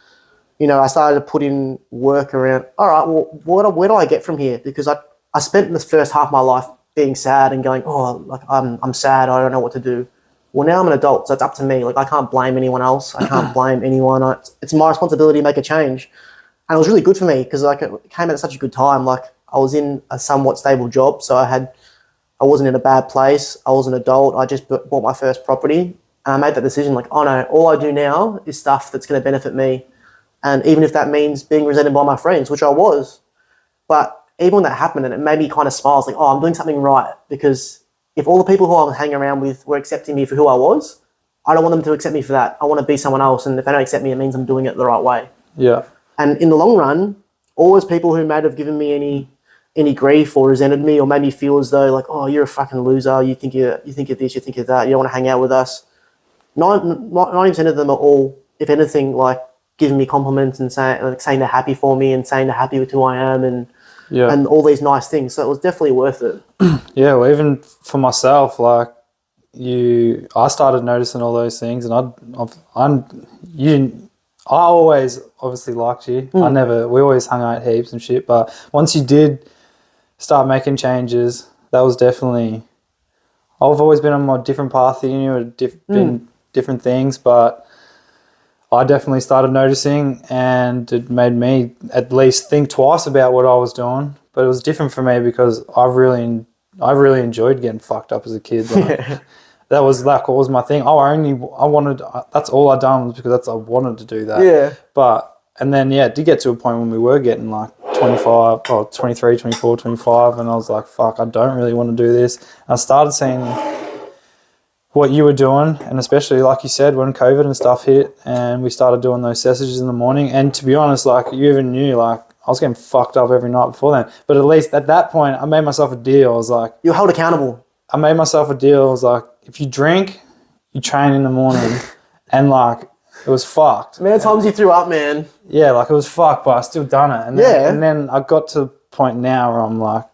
you know I started to put in work around. All right, well, where do I get from here? Because I spent the first half of my life being sad and going, oh, like I'm sad. I don't know what to do. Well, now I'm an adult, so it's up to me. Like I can't blame anyone else. I can't blame anyone. It's my responsibility to make a change, and it was really good for me because like it came at such a good time. Like I was in a somewhat stable job, so I wasn't in a bad place. I was an adult. I just bought my first property. And I made that decision, like, oh no, all I do now is stuff that's going to benefit me. And even if that means being resented by my friends, which I was. But even when that happened, and it made me kind of smile, I was like, oh, I'm doing something right. Because if all the people who I was hanging around with were accepting me for who I was, I don't want them to accept me for that. I want to be someone else. And if they don't accept me, it means I'm doing it the right way. Yeah. And in the long run, all those people who may have given me any grief or resented me or made me feel as though, like, oh, you're a fucking loser. You think you're this, you think you're that. You don't want to hang out with us. 90% of them are all, if anything, like giving me compliments and saying they're happy for me and saying they're happy with who I am and all these nice things. So it was definitely worth it. Yeah, well, even for myself, like I started noticing all those things, and I always obviously liked you. We always hung out heaps and shit, but once you did start making changes, that was definitely. I've always been on a different path than you, been different things, but I definitely started noticing, and it made me at least think twice about what I was doing. But it was different for me because I really enjoyed getting fucked up as a kid. Like, that was like what was my thing. That's all I done was because I wanted to do that. Yeah. But and then it did get to a point when we were getting like 25 or 23, 24, 25, and I was like, fuck, I don't really want to do this. And I started seeing what you were doing, and especially like you said, when COVID and stuff hit and we started doing those sessions in the morning, and to be honest, like you even knew, like I was getting fucked up every night before then, but at least at that point I made myself a deal. I was like, You're held accountable. I made myself a deal. I was like, if you drink, you train in the morning. And like it was fucked. Man, times you threw up, man. Yeah, like it was fucked, but I still done it. And then I got to the point now where I'm like,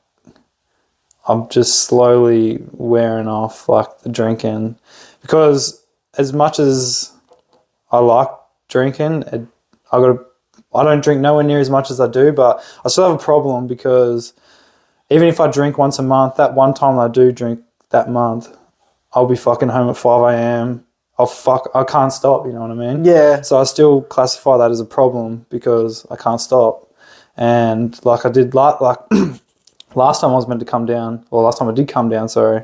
I'm just slowly wearing off like the drinking, because as much as I like drinking, I don't drink nowhere near as much as I do, but I still have a problem, because even if I drink once a month, that one time I do drink that month, I'll be fucking home at 5 a.m. I can't stop, you know what I mean? Yeah. So I still classify that as a problem because I can't stop. And like I did, like last time I was meant to come down, or last time I did come down, sorry,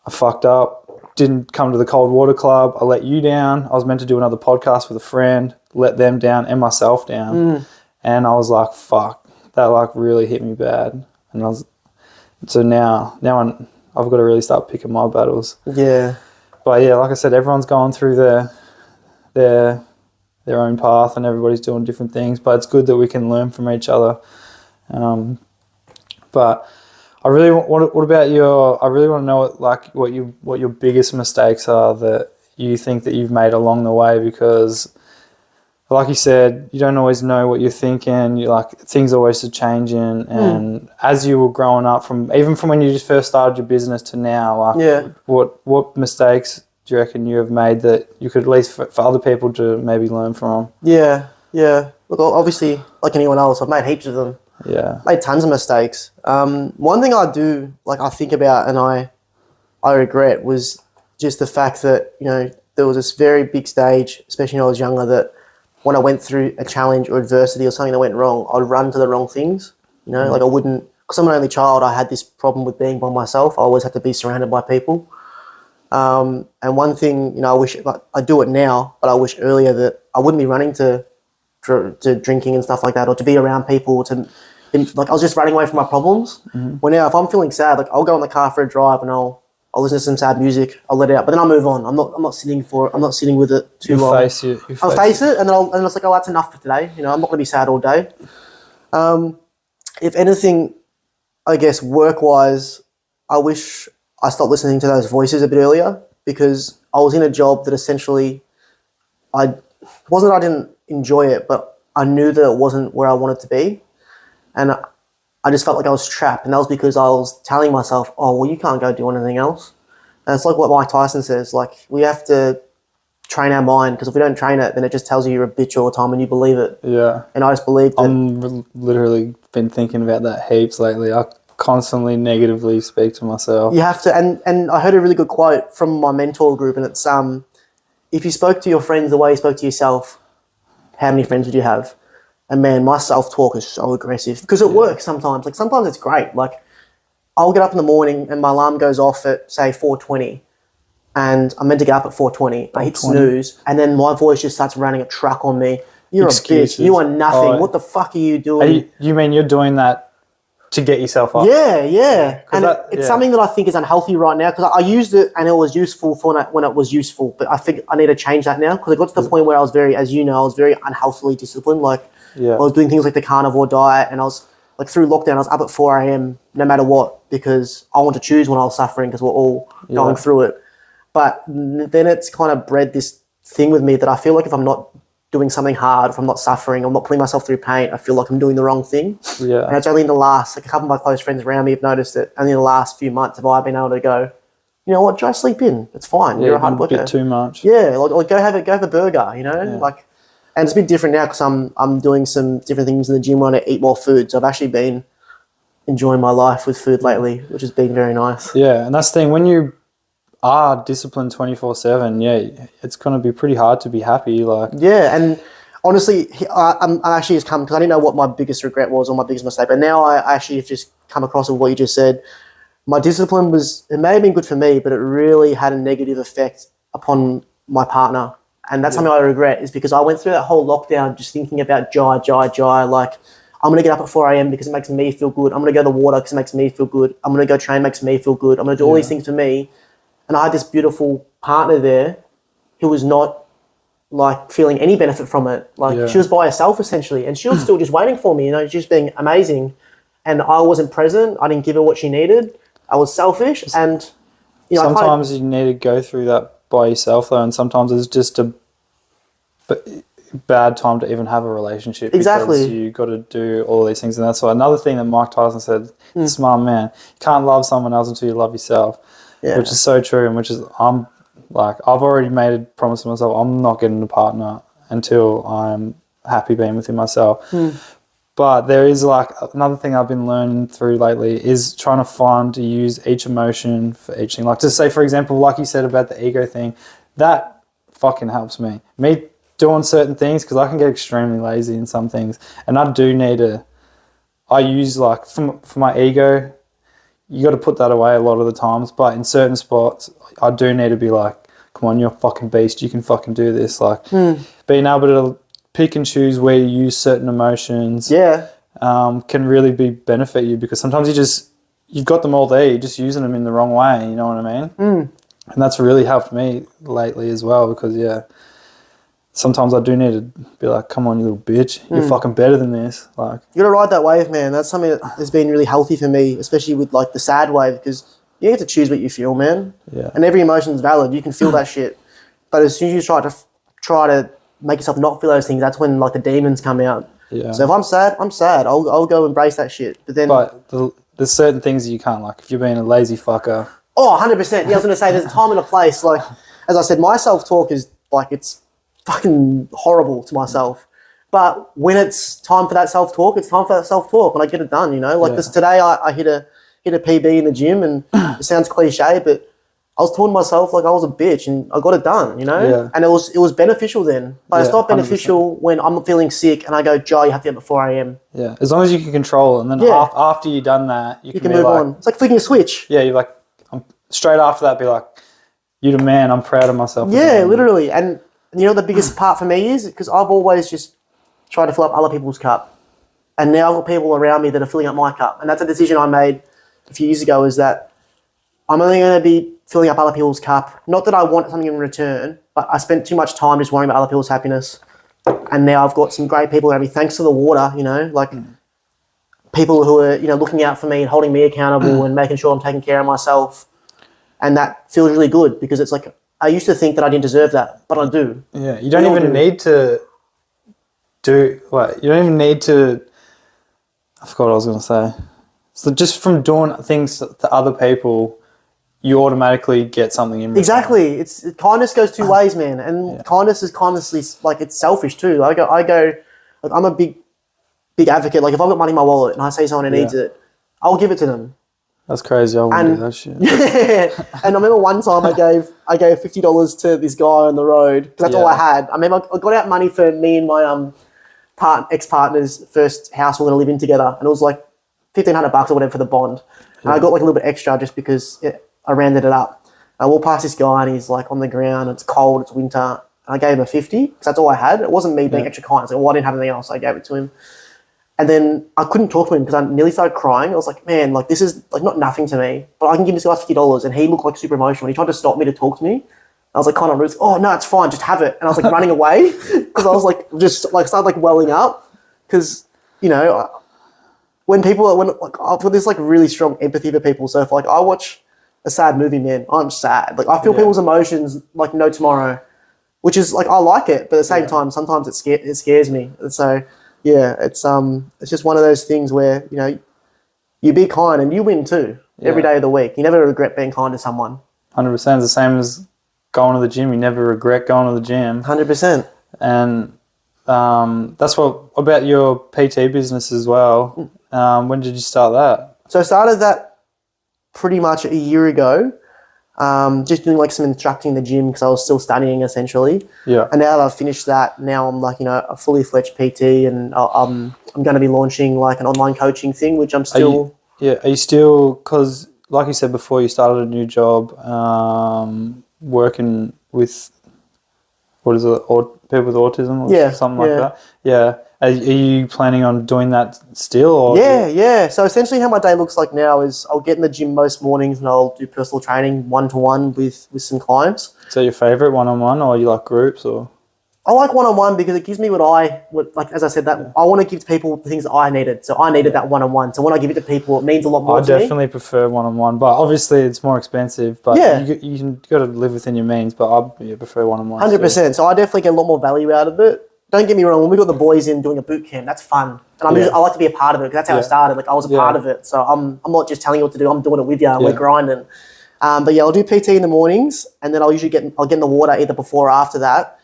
I fucked up, didn't come to the cold water club. I let you down. I was meant to do another podcast with a friend, let them down and myself down. And I was like, fuck, that like really hit me bad. And so now I've got to really start picking my battles. Yeah. But yeah, like I said, everyone's going through their own path, and everybody's doing different things. But it's good that we can learn from each other. But I really what about your? I really want to know what your biggest mistakes are that you think that you've made along the way, because, like you said, you don't always know what you're thinking. You like things always are changing, and as you were growing up, even from when you just first started your business to now, like what mistakes do you reckon you have made that you could, at least for other people to maybe learn from? Yeah. Look, obviously, like anyone else, I've made heaps of them. Yeah, Made tons of mistakes. One thing I do, like I think about and I regret, was just the fact that, you know, there was this very big stage, especially when I was younger, that when I went through a challenge or adversity or something that went wrong, I'd run to the wrong things. You know, like I wouldn't, because I'm an only child, I had this problem with being by myself. I always had to be surrounded by people. And one thing, you know, I wish, like, I do it now, but I wish earlier that I wouldn't be running to drinking and stuff like that, or to be around people, like I was just running away from my problems. Well, now if I'm feeling sad, like I'll go in the car for a drive and I'll listen to some sad music, I'll let it out, but then I'll move on. I'm not sitting with it too long. I'll face it, and then it's like, oh, that's enough for today. You know, I'm not going to be sad all day. If anything, I guess work-wise, I wish I stopped listening to those voices a bit earlier, because I was in a job that essentially I didn't enjoy it, but I knew that it wasn't where I wanted to be, and I just felt like I was trapped, and that was because I was telling myself, oh, well, you can't go do anything else. And it's like what Mike Tyson says, like, we have to train our mind, because if we don't train it, then it just tells you you're a bitch all the time and you believe it. Yeah. And I just believed it. I'm literally been thinking about that heaps lately. I constantly negatively speak to myself. You have to, and I heard a really good quote from my mentor group, and it's, if you spoke to your friends the way you spoke to yourself, how many friends would you have? And man, my self-talk is so aggressive, because it works sometimes. Like sometimes it's great. Like I'll get up in the morning and my alarm goes off at say 4:20, and I'm meant to get up at 4:20. I hit snooze, and then my voice just starts running a truck on me. You're Excuses. a bitch. You are nothing. What the fuck are you doing? You mean you're doing that to get yourself up? Yeah. And it's something that I think is unhealthy right now, because I used it and it was useful when it was useful. But I think I need to change that now, because it got to the point where I was very unhealthily disciplined. Like I was doing things like the carnivore diet, and I was like, through lockdown, I was up at 4 a.m. no matter what, because I want to choose when I was suffering, because we're all going through it. But then it's kind of bred this thing with me that I feel like if I'm not doing something hard, if I'm not suffering, I'm not putting myself through pain, I feel like I'm doing the wrong thing. Yeah. And it's only in the last, like a couple of my close friends around me have noticed it. Only in the last few months have I been able to go, you know what, just sleep in. It's fine. You're a hard worker. A bit too much. Yeah, like go have a burger, you know? Yeah. Like, and it's a bit different now, because I'm doing some different things in the gym where I eat more food. So I've actually been enjoying my life with food lately, which has been very nice. Yeah, and that's the thing, when you are disciplined 24/7, it's going to be pretty hard to be happy. Like, yeah, and honestly, I actually just come, because I didn't know what my biggest regret was or my biggest mistake, but now I actually have just come across with what you just said. My discipline it may have been good for me, but it really had a negative effect upon my partner. And that's something I regret, is because I went through that whole lockdown just thinking about Jai, like, I'm going to get up at 4 a.m. because it makes me feel good. I'm going to go to the water because it makes me feel good. I'm going to go train, makes me feel good. I'm going to do all these things for me. And I had this beautiful partner there who was not like feeling any benefit from it. Like she was by herself essentially, and she was still just waiting for me, you know, just being amazing. And I wasn't present. I didn't give her what she needed. I was selfish, and you know, sometimes you need to go through that by yourself though, and sometimes it's just a bad time to even have a relationship. Exactly. Because you got to do all these things, and that's why another thing that Mike Tyson said, smart man, you can't love someone else until you love yourself, which is so true, and which is, I've already made a promise to myself, I'm not getting a partner until I'm happy being with him myself. But there is like another thing I've been learning through lately is trying to use each emotion for each thing. Like to say, for example, like you said about the ego thing, that fucking helps me. Me doing certain things, because I can get extremely lazy in some things, and I do need to. I use like for my ego, you got to put that away a lot of the times. But in certain spots, I do need to be like, come on, you're a fucking beast. You can fucking do this. Like being able to pick and choose where you use certain emotions. Can really benefit you, because sometimes you've got them all there, you're just using them in the wrong way. You know what I mean? And that's really helped me lately as well, because sometimes I do need to be like, come on, you little bitch, you're fucking better than this. Like, you gotta ride that wave, man. That's something that has been really healthy for me, especially with like the sad wave, because you get to choose what you feel, man. And every emotion is valid. You can feel that shit, but as soon as you try to make yourself not feel those things, that's when like the demons come out. So if I'm sad, I'm sad. I'll go embrace that shit. But there's certain things you can't, like if you're being a lazy fucker. Oh, 100%. Yeah, I was gonna say there's a time and a place. Like, as I said, my self-talk is like, it's fucking horrible to myself. But when it's time for that self-talk, it's time for that self-talk, and I get it done, you know? Like this today, I hit a PB in the gym, and it sounds cliche, but I was talking to myself like I was a bitch, and I got it done, you know? And it was beneficial then. But it's not beneficial 100%. When I'm feeling sick and I go, Joe, you have to get up at 4 a.m. As long as you can control it, and then after you've done that, you can move on. It's like flicking a switch. You're like, straight after that, be like, you're the man, I'm proud of myself. Yeah, literally. And you know what the biggest part for me is? Because I've always just tried to fill up other people's cup. And now I've got people around me that are filling up my cup. And that's a decision I made a few years ago, is that I'm only going to be filling up other people's cup. Not that I want something in return, but I spent too much time just worrying about other people's happiness. And now I've got some great people around me, thanks to the water, you know, like people who are, you know, looking out for me and holding me accountable and making sure I'm taking care of myself. And that feels really good, because it's like, I used to think that I didn't deserve that, but I do. Yeah, you don't even need to I forgot what I was going to say. So just from doing things to other people, you automatically get something in return. Exactly. Kindness goes two ways, man. And kindness is honestly, like, it's selfish too. I go, like, I'm a big advocate. Like, if I've got money in my wallet and I see someone who needs it, I'll give it to them. That's crazy. I wouldn't do that shit. Yeah. And I remember one time I gave $50 to this guy on the road, because that's all I had. I remember I got out money for me and my ex-partner's first house we're going to live in together, and it was like $1,500 or whatever for the bond. And I got like a little bit extra just because I rounded it up. I walked past this guy, and he's like on the ground. It's cold. It's winter. And I gave him a 50 because that's all I had. It wasn't me being extra kind. I was like, well, I didn't have anything else. So I gave it to him. And then I couldn't talk to him because I nearly started crying. I was like, man, like, this is like not nothing to me, but I can give this guy $50. And he looked like super emotional. He tried to stop me to talk to me. I was like, kind of rude. Oh, no, it's fine. Just have it. And I was like running away because I was like, just like started like welling up, because, you know, when like, I've got this like really strong empathy for people. So if like I watch a sad movie, man, I'm sad. Like, I feel people's emotions like no tomorrow, which is like, I like it, but at the same time, sometimes it scares me. And so, yeah, it's just one of those things where, you know, you be kind and you win too every day of the week. You never regret being kind to someone. 100%. It's the same as going to the gym. You never regret going to the gym. 100%. And that's what about your PT business as well. When did you start that? So I started that pretty much a year ago. Just doing like some instructing in the gym because I was still studying essentially. Yeah. And now that I've finished that, now I'm like, you know, a fully fledged PT, and I'm going to be launching like an online coaching thing, which I'm still. Are you still, because like you said before, you started a new job, working with, what is it, people with autism or something like that? Yeah. Are you planning on doing that still? Or Yeah. So essentially how my day looks like now is I'll get in the gym most mornings and I'll do personal training one-to-one with some clients. Is that your favourite one-on-one, or you like groups? Or I like one-on-one because it gives me like as I said, that I want to give to people the things that I needed. So I needed that one-on-one. So when I give it to people, it means a lot more I to me. definitely prefer one-on-one, but obviously it's more expensive. But you got to live within your means. But I prefer one-on-one. 100%. So I definitely get a lot more value out of it. Don't get me wrong. When we got the boys in doing a boot camp, that's fun, and I like to be a part of it because that's how I started. Like I was a part of it. So I'm not just telling you what to do. I'm doing it with you. And we're grinding. But yeah, I'll do PT in the mornings, and then I'll get in the water either before or after that.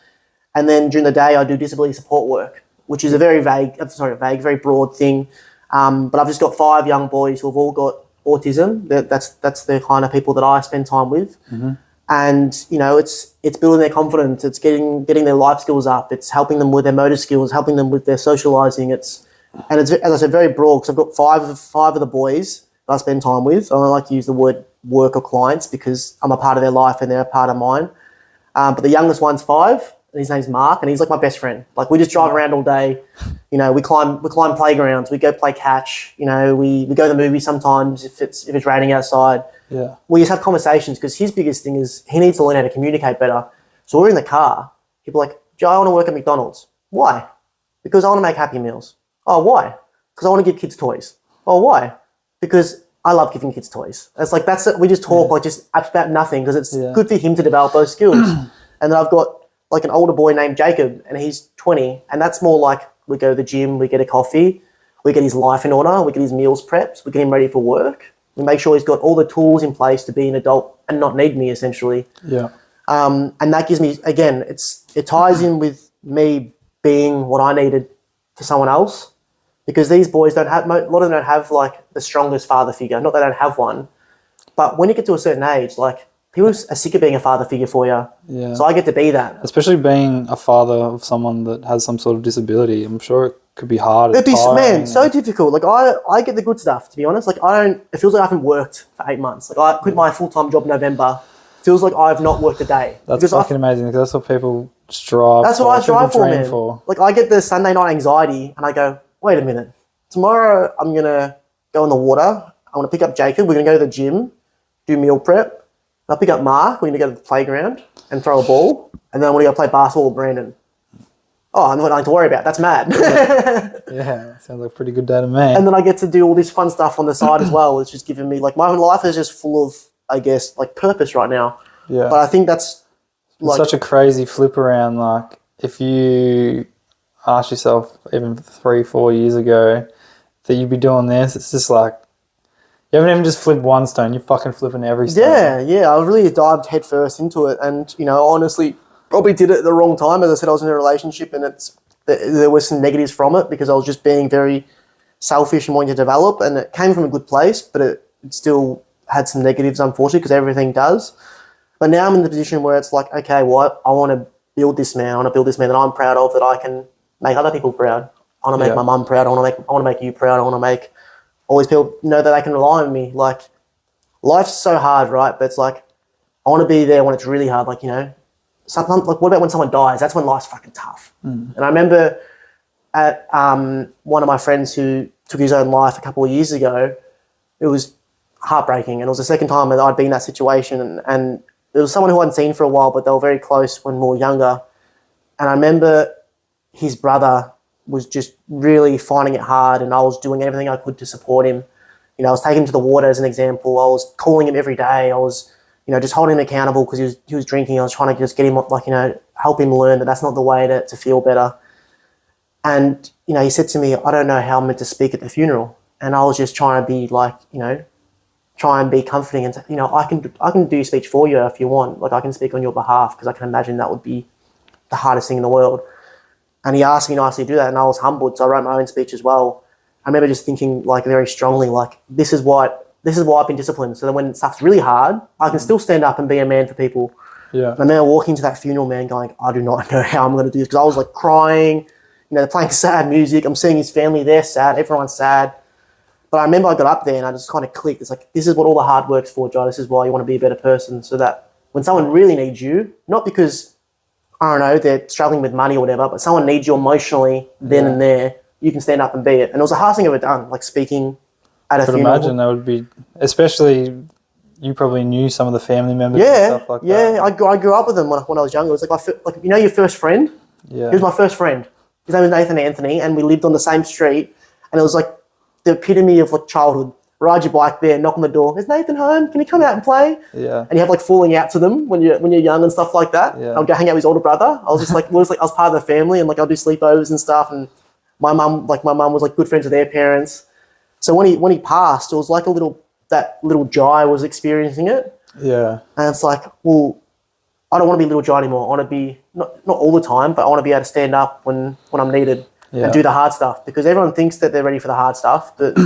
And then during the day, I do disability support work, which is a very very broad thing. But I've just got 5 young boys who have all got autism. That's the kind of people that I spend time with. Mm-hmm. And, you know, it's building their confidence. It's getting their life skills up. It's helping them with their motor skills, helping them with their socializing. It's, as I said, very broad because I've got five of the boys that I spend time with. I don't like to use the word work or clients because I'm a part of their life and they're a part of mine. But the youngest one's 5. And his name's Mark, and he's like my best friend. Like we just drive around all day, you know. We climb playgrounds. We go play catch. You know, we go to the movies sometimes if it's raining outside. Yeah. We just have conversations because his biggest thing is he needs to learn how to communicate better. So we're in the car. People are like, Joe, I want to work at McDonald's. Why? Because I want to make Happy Meals. Oh, why? Because I want to give kids toys. Oh, why? Because I love giving kids toys. It's like that's it. We just talk like just about nothing because it's good for him to develop those skills. And then I've got like an older boy named Jacob, and he's 20, and that's more like we go to the gym, we get a coffee, we get his life in order, we get his meals prepped, we get him ready for work, we make sure he's got all the tools in place to be an adult and not need me, essentially. Yeah. And that gives me, again, it ties in with me being what I needed for someone else, because these boys a lot of them don't have like the strongest father figure. Not that they don't have one, but when you get to a certain age, like people are sick of being a father figure for you. Yeah. So I get to be that. Especially being a father of someone that has some sort of disability. I'm sure it could be hard. It'd be, man, so difficult. Like I get the good stuff, to be honest. Like it feels like I haven't worked for 8 months. Like I quit my full-time job in November. Feels like I've not worked a day. That's fucking amazing. Because that's what people strive That's for. what I strive for, man. For. Like I get the Sunday night anxiety and I go, wait a minute. Tomorrow I'm going to go in the water. I'm going to pick up Jacob. We're going to go to the gym, do meal prep. I'll pick up Mark. We're going to go to the playground and throw a ball. And then I want to go play basketball with Brandon. Oh, I'm not nothing to worry about. That's mad. Yeah, sounds like a pretty good day to me. And then I get to do all this fun stuff on the side as well. It's just giving me, like, my life is just full of, I guess, like, purpose right now. Yeah. But I think that's, like... It's such a crazy flip around. Like, if you ask yourself even 3-4 years ago that you'd be doing this, it's just like, you haven't even just flipped one stone, you're fucking flipping every stone. Yeah. I really dived headfirst into it. And, you know, honestly, probably did it at the wrong time. As I said, I was in a relationship and there were some negatives from it because I was just being very selfish and wanting to develop. And it came from a good place, but it still had some negatives, unfortunately, because everything does. But now I'm in the position where it's like, okay, well, I want to build this man. I want to build this man that I'm proud of, that I can make other people proud. I want to make my mum proud. I want to make you proud. I want to make all these people know that they can rely on me. Like, life's so hard, right? But it's like, I want to be there when it's really hard. Like, you know, sometimes, like, what about when someone dies? That's when life's fucking tough. And I remember at one of my friends who took his own life a couple of years ago, it was heartbreaking. And it was the second time that I'd been in that situation. And it was someone who I hadn't seen for a while, but they were very close when we were younger. And I remember his brother was just really finding it hard, and I was doing everything I could to support him. You know, I was taking him to the water as an example. I was calling him every day. I was, you know, just holding him accountable because he was drinking. I was trying to just get him, like, you know, help him learn that that's not the way to feel better. And, you know, he said to me, I don't know how I'm meant to speak at the funeral. And I was just trying to be like, you know, try and be comforting and, you know, I can do your speech for you if you want. Like, I can speak on your behalf because I can imagine that would be the hardest thing in the world. And he asked me nicely to do that, and I was humbled, so I wrote my own speech as well. I remember just thinking, like, very strongly, like, this is why I've been disciplined, so that when stuff's really hard, I can still stand up and be a man for people. Yeah. And I remember walking to that funeral, man, going, I do not know how I'm going to do this, because I was, like, crying. You know, they're playing sad music. I'm seeing his family, they're sad, everyone's sad. But I remember I got up there and I just kind of clicked. It's like, this is what all the hard work's for, Joe. This is why you want to be a better person, so that when someone really needs you, not because I don't know, they're struggling with money or whatever, but someone needs you emotionally then and there, you can stand up and be it. And it was the hardest thing I've ever done, like speaking at a I could funeral. imagine that would be, especially you probably knew some of the family members and Yeah, stuff like that. yeah. I grew up with them when I was younger. It was like you know your first friend? Yeah. He was my first friend. His name was Nathan Anthony, and we lived on the same street. And it was like the epitome of like childhood. Ride your bike there, knock on the door. Is Nathan home? Can he come out and play? Yeah. And you have like falling out to them when you're young and stuff like that. Yeah. I'd go hang out with his older brother. I was just like, I was part of the family, and like I'd do sleepovers and stuff. And my mum was like good friends with their parents. So when he passed, it was like that little Jai was experiencing it. Yeah. And it's like, well, I don't want to be little Jai anymore. I want to be not all the time, but I want to be able to stand up when I'm needed and do the hard stuff, because everyone thinks that they're ready for the hard stuff, but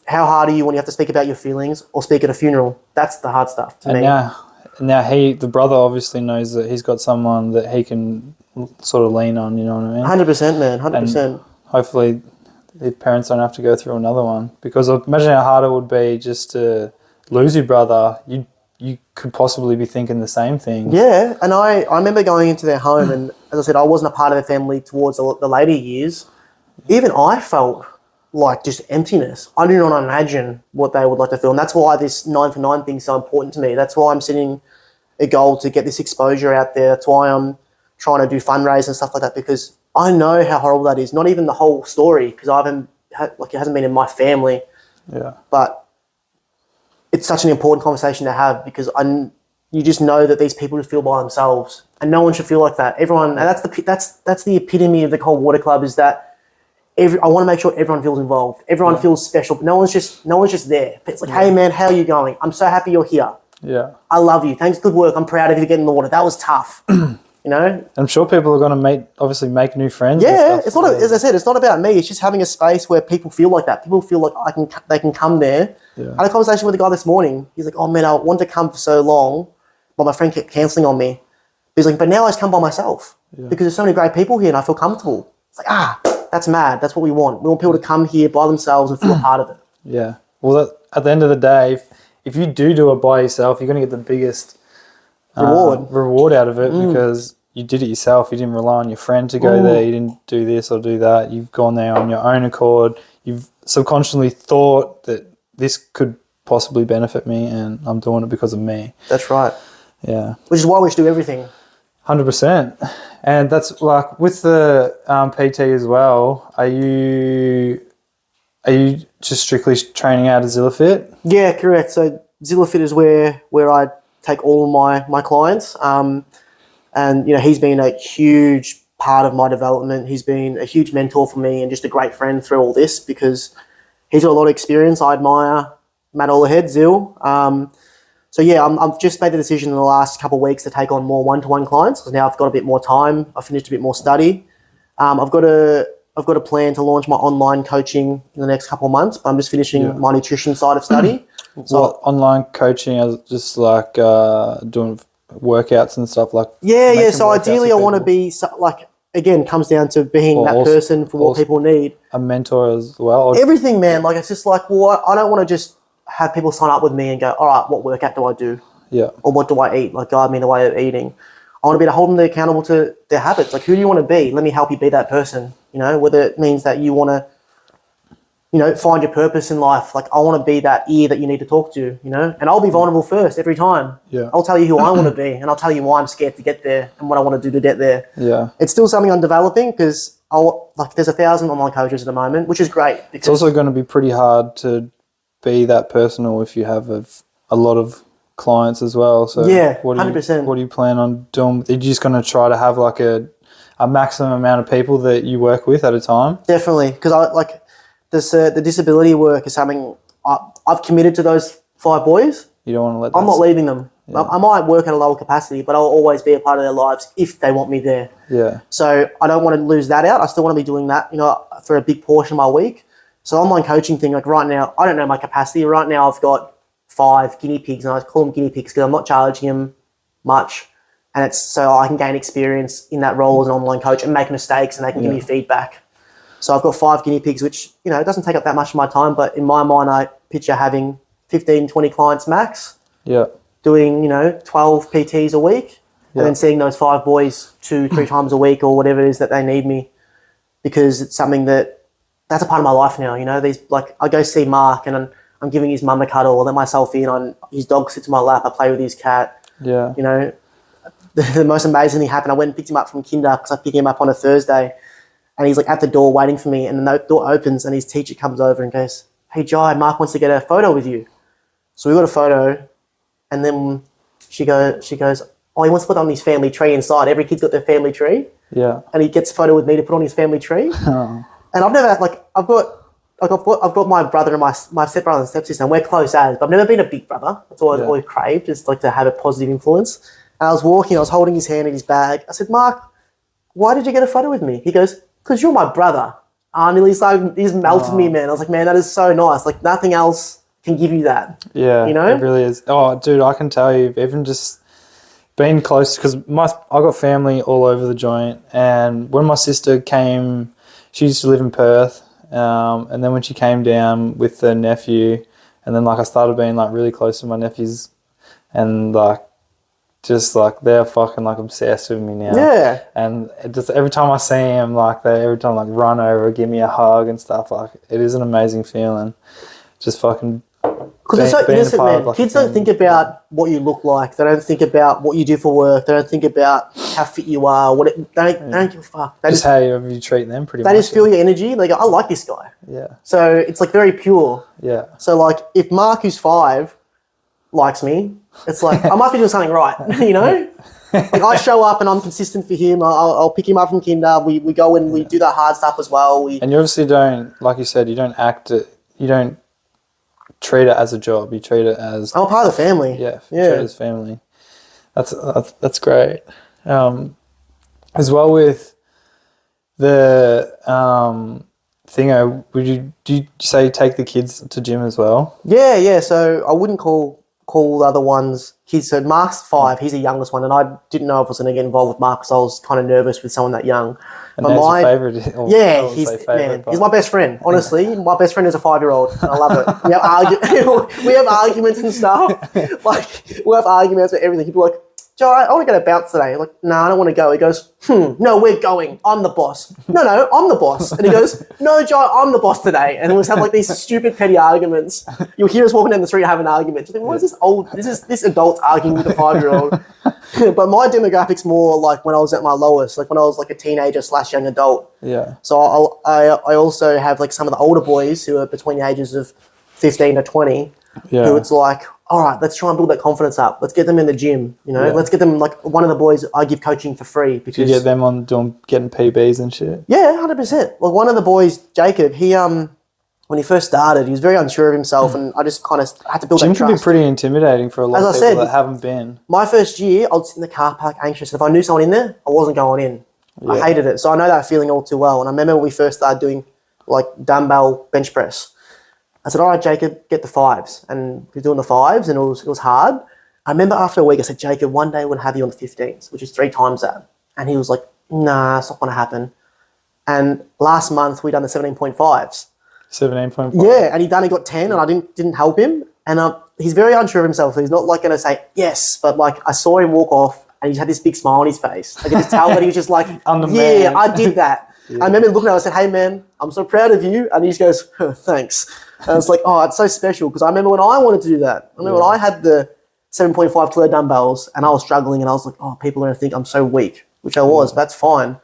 how hard are you when you have to speak about your feelings or speak at a funeral? That's the hard stuff to me. Now the brother obviously knows that he's got someone that he can sort of lean on, you know what I mean? 100%, man, 100%. And hopefully the parents don't have to go through another one, because imagine how hard it would be just to lose your brother. You could possibly be thinking the same thing. Yeah, and I remember going into their home, and as I said, I wasn't a part of their family towards the later years. Even I felt like just emptiness. I do not imagine what they would like to feel, and that's why this 9 for 9 thing is so important to me. That's why I'm setting a goal to get this exposure out there. That's why I'm trying to do fundraise and stuff like that, because I know how horrible that is. Not even the whole story, because it hasn't been in my family. Yeah. But it's such an important conversation to have, because you just know that these people just feel by themselves, and no one should feel like that. Everyone, and that's the epitome of the Cold Water Club, is that I want to make sure everyone feels involved. Everyone feels special, but no one's just there. It's like, hey man, how are you going? I'm so happy you're here. Yeah. I love you. Thanks, good work. I'm proud of you to get in the water. That was tough. You know? I'm sure people are going to make new friends. Yeah, it's not. As I said, it's not about me. It's just having a space where people feel like that. People feel like they can come there. Yeah. I had a conversation with a guy this morning. He's like, "Oh man, I wanted to come for so long, but my friend kept cancelling on me." He's like, "But now I just come by myself because there's so many great people here, and I feel comfortable." It's like, that's mad. That's what we want. We want people to come here by themselves and feel a part of it. Yeah. Well, at the end of the day, if you do it by yourself, you're going to get the biggest reward out of it, because you did it yourself. You didn't rely on your friend to go there. You didn't do this or do that. You've gone there on your own accord. You've subconsciously thought that this could possibly benefit me, and I'm doing it because of me. That's right. Yeah. Which is why we should do everything. 100%. And that's like with the PT as well. Are you just strictly training out of ZillaFit? Yeah, correct. So ZillaFit is where I take all of my clients. And he's been a huge part of my development. He's been a huge mentor for me and just a great friend through all this, because he's got a lot of experience. I admire Matt Olahead, Zill. So yeah, I've just made the decision in the last couple of weeks to take on more one-to-one clients, because now I've got a bit more time. I've finished a bit more study. I've got a plan to launch my online coaching in the next couple of months, but I'm just finishing my nutrition side of study. So what, online coaching is just like doing workouts and stuff like? Yeah. So ideally, I want to be again, comes down to being that person for what people need. A mentor as well. Everything, man. Like, it's just like, well, I don't want to just have people sign up with me and go, all right, what workout do I do? Yeah. Or what do I eat? Like, guide me in the way of eating. I want to be able to hold them accountable to their habits. Like, who do you want to be? Let me help you be that person. Whether it means that you want to, find your purpose in life. Like, I want to be that ear that you need to talk to, and I'll be vulnerable first every time. Yeah. I'll tell you who I want to be, and I'll tell you why I'm scared to get there and what I want to do to get there. Yeah. It's still something I'm developing, because there's 1,000 online coaches at the moment, which is great. It's also going to be pretty hard to be that personal if you have a lot of clients as well. So yeah, 100%. What do you plan on doing? Are you just going to try to have like a maximum amount of people that you work with at a time? Definitely, because the disability work is something I've committed to those 5 boys. You don't want to let that... I'm not leaving them. Yeah. I might work at a lower capacity, but I'll always be a part of their lives if they want me there. Yeah. So I don't want to lose that out. I still want to be doing that, for a big portion of my week. So online coaching thing, like right now, I don't know my capacity. Right now I've got 5 guinea pigs, and I call them guinea pigs because I'm not charging them much. And it's so I can gain experience in that role as an online coach and make mistakes, and they can give me feedback. So I've got 5 guinea pigs, which, it doesn't take up that much of my time, but in my mind, I picture having 15, 20 clients max. Yeah. Doing, 12 PTs a week. and then seeing those 5 boys 2-3 times a week or whatever it is that they need me, because it's something that's a part of my life now. You know, these, like, I go see Mark and I'm giving his mum a cuddle, I let myself in on his dog sits in my lap, I play with his cat. Yeah. You know, the most amazing thing happened. I went and picked him up from kinder because I picked him up on a Thursday, and he's like at the door waiting for me, and the door opens and his teacher comes over and goes, "Hey Jai, Mark wants to get a photo with you." So we got a photo, and then she goes, "Oh, he wants to put on his family tree inside. Every kid's got their family tree." Yeah. And he gets a photo with me to put on his family tree. Oh. And I've never I've got my brother and my stepbrother and stepsister, and we're close as, but I've never been a big brother. That's all I've always craved, is like to have a positive influence. And I was walking, I was holding his hand in his bag. I said, "Mark, why did you get a photo with me?" He goes, "Because you're my brother." And he's melted me, man. I was like, man, that is so nice. Like, nothing else can give you that. Yeah, you know, it really is. Oh, dude, I can tell you, even just being close, because I got family all over the joint, and when my sister came, she used to live in Perth, and then when she came down with the nephew, and then like I started being like really close to my nephews, and like just like they're fucking like obsessed with me now. Yeah. And just every time I see them, like they every time like run over, give me a hug and stuff. Like it is an amazing feeling. Just fucking. Because it's so innocent, man. Like kids don't think about what you look like. They don't think about what you do for work. They don't think about how fit you are. They don't give a fuck. They just how you treat them, pretty much. They just feel your energy. They go, "I like this guy." Yeah. So it's like very pure. Yeah. So like if Mark, who's 5, likes me, it's like I must be doing something right, you know? Like I show up and I'm consistent for him. I'll pick him up from kinder. We go and we do that hard stuff as well. And you obviously don't, like you said, you don't treat it as a job. You treat it as... I'm a part of the family. Yeah. Treat it as family. That's great. As well with the thingo, do you say you take the kids to gym as well? Yeah. So I wouldn't call the other ones kids. So Mark's 5, he's the youngest one, and I didn't know if I was going to get involved with Mark because I was kind of nervous with someone that young. And that's your favourite? Yeah, he's my best friend. Honestly, my best friend is a 5-year-old, and I love it. We have arguments and stuff. Like, we'll have arguments about everything. He'll be like, "Joe, I want to go to bounce today." I'm like, "No, I don't want to go." He goes, "No, we're going. I'm the boss." "No, I'm the boss." And he goes, "No, Joe, I'm the boss today." And we'll just have like these stupid petty arguments. You'll hear us walking down the street having arguments. You think, what is this adult's arguing with a 5-year-old? But my demographic's more like when I was at my lowest, like when I was like a teenager / young adult. Yeah. So I also have like some of the older boys who are between the ages of 15 to 20, who it's like, all right, let's try and build that confidence up. Let's get them in the gym, you know. Let's get them, like one of the boys I give coaching for free. Because you get them on getting PBs and shit? Yeah, 100%. Like one of the boys, Jacob, he when he first started, he was very unsure of himself, and I just kind of had to build that trust. Gym can be pretty intimidating for a lot of people that haven't been. My first year, I'd sit in the car park anxious. If I knew someone in there, I wasn't going in. Yeah. I hated it. So I know that feeling all too well. And I remember when we first started doing like dumbbell bench press, I said, "All right, Jacob, get the 5s." And we were doing the 5s, and it was hard. I remember after a week, I said, "Jacob, one day we'll have you on the 15s, which is 3 times that." And he was like, "Nah, it's not going to happen." And last month, we done the 17.5s. 17.5. Yeah, and he got 10, and I didn't help him. And he's very unsure of himself, so he's not like going to say yes. But like I saw him walk off, and he had this big smile on his face. I could just tell that he was just like, "Yeah, I did that." Yeah. I remember looking at him, I said, "Hey man, I'm so proud of you." And he just goes, "Thanks." And I was like, "Oh, it's so special," because I remember when I wanted to do that. I remember when I had the 7.5 kilo dumbbells, and I was struggling, and I was like, "Oh, people are going to think I'm so weak," which I was. But that's fine.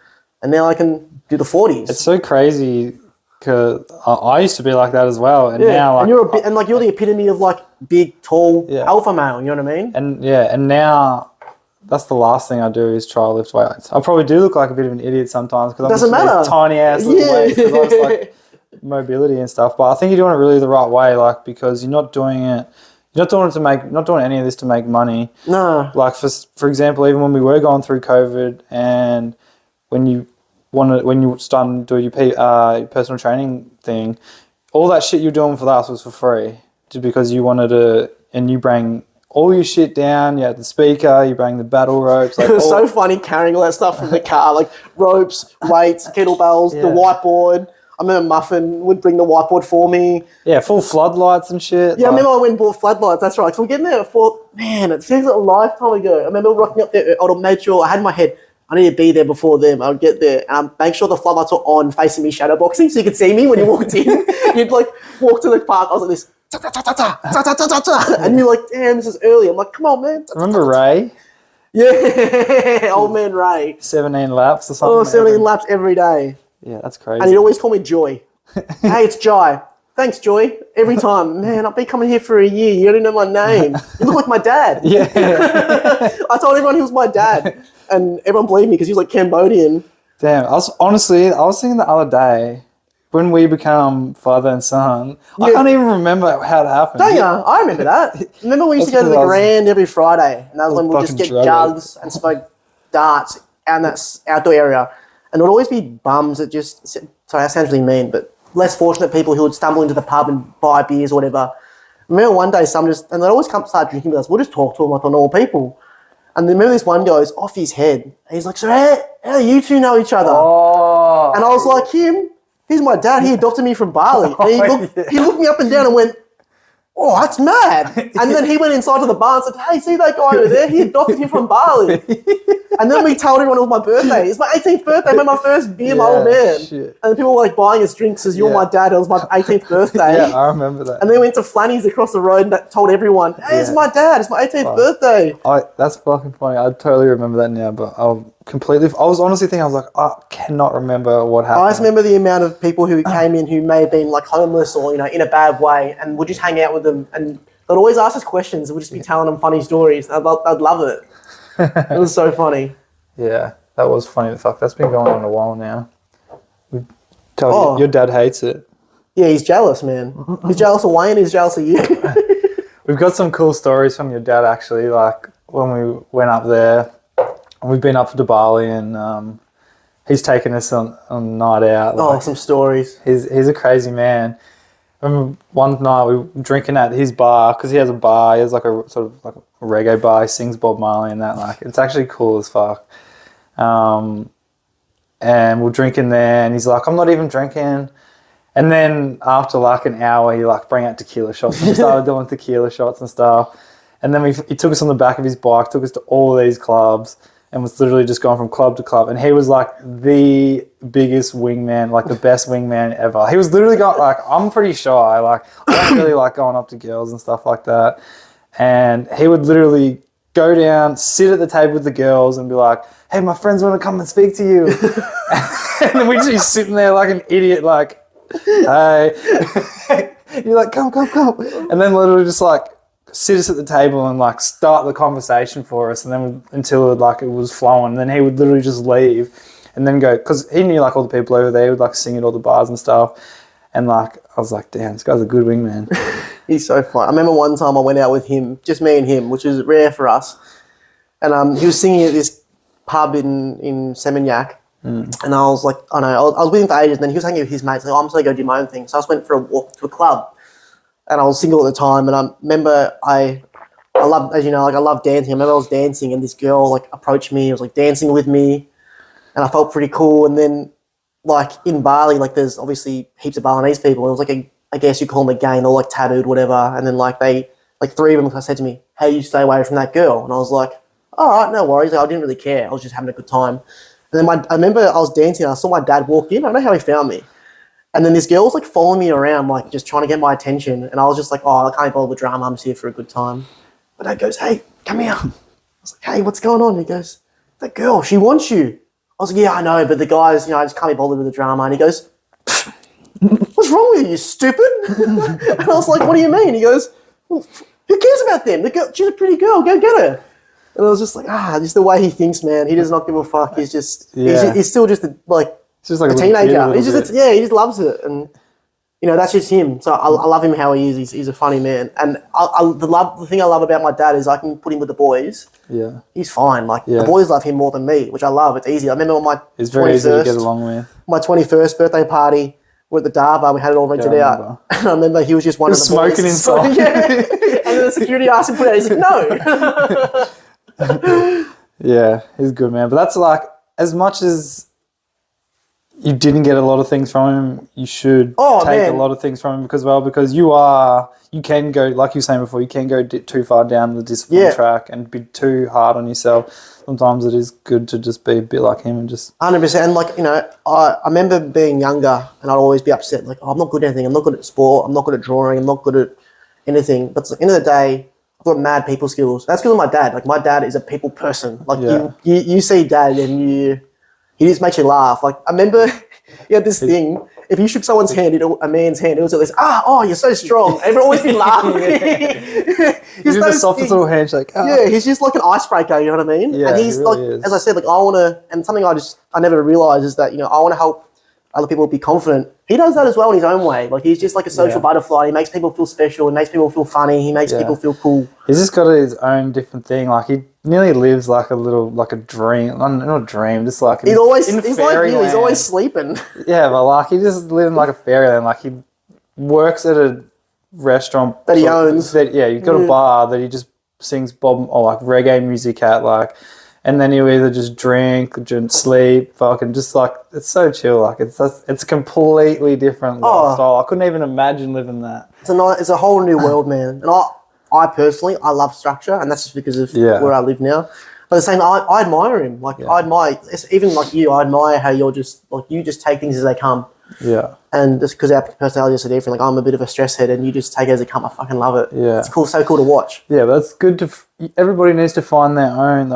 And now I can do the 40s. It's so crazy. Cause I used to be like that as well, and now like, and you're the epitome of like big, tall alpha male. You know what I mean? And now that's the last thing I do is try to lift weights. I probably do look like a bit of an idiot sometimes because I'm just these tiny ass little weights because I just like mobility and stuff. But I think you're doing it really the right way, like because you're not doing it. You're not doing any of this to make money. No. Like for example, even when we were going through COVID, and when you started doing your personal training thing, all that shit you're doing for us was for free, just because you wanted to, and you bring all your shit down. You had the speaker, you bring the battle ropes. Like, it was so funny carrying all that stuff from the car, like ropes, weights, kettlebells, the whiteboard. I remember Muffin would bring the whiteboard for me. Yeah, full floodlights and shit. Yeah, I remember I went and bought floodlights. That's right. So we're getting there before. Man, it seems like a lifetime ago. I remember rocking up there. I made sure I had in my head, I need to be there before them. I would get there and make sure the floodlights were on, facing me, shadowboxing, so you could see me when you walked in. You'd like walk to the park. I was like this, and you're like, damn, this is early. I'm like, come on, man. Remember Ray? Yeah, old man Ray. 17 laps or something. Oh, 17 laps every day. Yeah, that's crazy. And he'd always call me Joy. Hey, it's Jai. Thanks, Joy. Every time. Man, I've been coming here for a year. You don't know my name. You look like my dad. Yeah. I told everyone he was my dad. And everyone believed me because he was like Cambodian. Damn, I was thinking the other day, when we become father and son, I can't even remember how it happened. Don't you? I remember that. Remember we used to go to the Grand every Friday, and that was when we'd just get jugs and smoke darts out in that outdoor area. And there would always be bums that just, sorry, that sounds really mean, but less fortunate people who would stumble into the pub and buy beers or whatever. I remember one day and they'd always come start drinking with us. We'll just talk to them like normal people. And then remember this one guy's off his head. And he's like, so how do you two know each other? Oh. And I was like, he's my dad. He adopted me from Bali. And he looked me up and down and went, oh, that's mad. And then he went inside to the bar and said, hey, see that guy over there? He adopted him from Bali. And then we told everyone it was my birthday. It's my 18th birthday. I made my first beer, my old man. Shit. And people were like buying us drinks as you're my dad. It was my 18th birthday. Yeah, I remember that. And then we went to Flanny's across the road and that told everyone, hey, it's my dad. It's my 18th birthday. That's fucking funny. I totally remember that now, but I was honestly thinking, I was like, I cannot remember what happened. I just remember the amount of people who came in who may have been like homeless or, in a bad way, and we'd just hang out with them and they'd always ask us questions and we'd just be telling them funny stories. I'd love it. It was so funny. Yeah, that was funny. Fuck, that's been going on a while now. Your dad hates it. Yeah, he's jealous, man. He's jealous of Wayne, he's jealous of you. We've got some cool stories from your dad, actually, like when we went up there. We've been up to Bali and he's taken us on a night out. Like, some stories. He's a crazy man. I remember one night we were drinking at his bar, because he has a bar. He has like a sort of like a reggae bar. He sings Bob Marley and that. Like, it's actually cool as fuck. And we're drinking there, and he's like, I'm not even drinking. And then after like an hour, he like bring out tequila shots. We started doing tequila shots and stuff. And then he took us on the back of his bike, took us to all these clubs, and was literally just going from club to club. And he was like the biggest wingman, like the best wingman ever. He was literally I'm pretty shy. Like, I don't really like going up to girls and stuff like that. And he would literally go down, sit at the table with the girls and be like, hey, my friends want to come and speak to you. And then we'd just sitting there like an idiot, like, hey. You're like, come. And then literally just like, sit us at the table and like start the conversation for us, and then until it was flowing, and then he would literally just leave and then go, because he knew like all the people over there. He would like sing at all the bars and stuff, and like I was like, damn, this guy's a good wingman. He's so fun. I remember one time I went out with him, just me and him, which was rare for us, and he was singing at this pub in Seminyak. And I was like, I was with him for ages, and then he was hanging with his mates, like, I'm just going to go do my own thing. So I just went for a walk to a club. And I was single at the time, and I remember I love, as you know, like I love dancing. I remember I was dancing, and this girl like approached me. Was like dancing with me, and I felt pretty cool. And then, like in Bali, like there's obviously heaps of Balinese people. It was like I guess you call them a gang. They're like tattooed, whatever. And then like three of them said to me, "Hey, you stay away from that girl." And I was like, "All right, no worries." Like, I didn't really care. I was just having a good time. And then I remember I was dancing. And I saw my dad walk in. I don't know how he found me. And then this girl was like following me around, like just trying to get my attention. And I was just like, oh, I can't bother with drama. I'm just here for a good time. But Dad goes, hey, come here. I was like, hey, what's going on? He goes, that girl, she wants you. I was like, yeah, I know. But the guys, I just can't be bothered with the drama. And he goes, what's wrong with you stupid? And I was like, what do you mean? He goes, well, who cares about them? The girl, she's a pretty girl. Go get her. And I was just like, just the way he thinks, man. He does not give a fuck. He's just, he's still just it's just like a teenager. He just loves it, and that's just him. So I love him how he is. He's a funny man, and the thing I love about my dad is I can put him with the boys. Yeah, he's fine. Like the boys love him more than me, which I love. It's easy. I remember on my it's very easy to get along with. My 21st birthday party, we're at the Dava. We had it all rented out, and I remember he was just one of the smoking boys. inside. And then the security asked him to put it out. He's like, no. Yeah, he's a good man. But that's like, as much as you didn't get a lot of things from him, you should Oh, take man. a lot of things from him because you can go, like you were saying before, you can go too far down the discipline Yeah. track and be too hard on yourself. Sometimes it is good to just be a bit like him and just... 100%. And like, you know, I remember being younger and I'd always be upset, like, oh, I'm not good at anything. I'm not good at sport. I'm not good at drawing. I'm not good at anything. But at the end of the day, I've got mad people skills. That's because of my dad. Like, my dad is a people person. Like, Yeah. you see dad and he just makes you laugh. Like, I remember he had this thing. If you shook someone's hand, a man's hand, it was always, you're so strong. Everyone always be laughing. He's the softest little handshake. Yeah, he's just like an icebreaker, you know what I mean? Yeah, and he's he really like, is. as I said, like I want to, and something I never realized is that, you know, I want to help other people be confident. He does that as well in his own way. Like he's just like a social butterfly. He makes people feel special. He makes people feel funny. He makes people feel cool. He's just got his own different thing. Like he nearly lives like a dream. Not a dream, just like He's like you. fairyland. He's always sleeping. Yeah, but like he just living like a fairyland. Like he works at a restaurant That he owns. You've got a bar that he just sings Bob or like reggae music at, like, and then he'll either just drink, sleep, fucking just like it's so chill. Like it's a completely different lifestyle. I couldn't even imagine living that. It's a whole new world, man. And I personally, I love structure, and that's just because of where I live now. But the same, I admire him. Like I admire, it's even like you. I admire how you just take things as they come. Yeah. And just because our personalities are different, like I'm a bit of a stress head, and you just take it as it comes. I fucking love it. Yeah. It's cool, so cool to watch. Yeah, but that's good to. Everybody needs to find their own.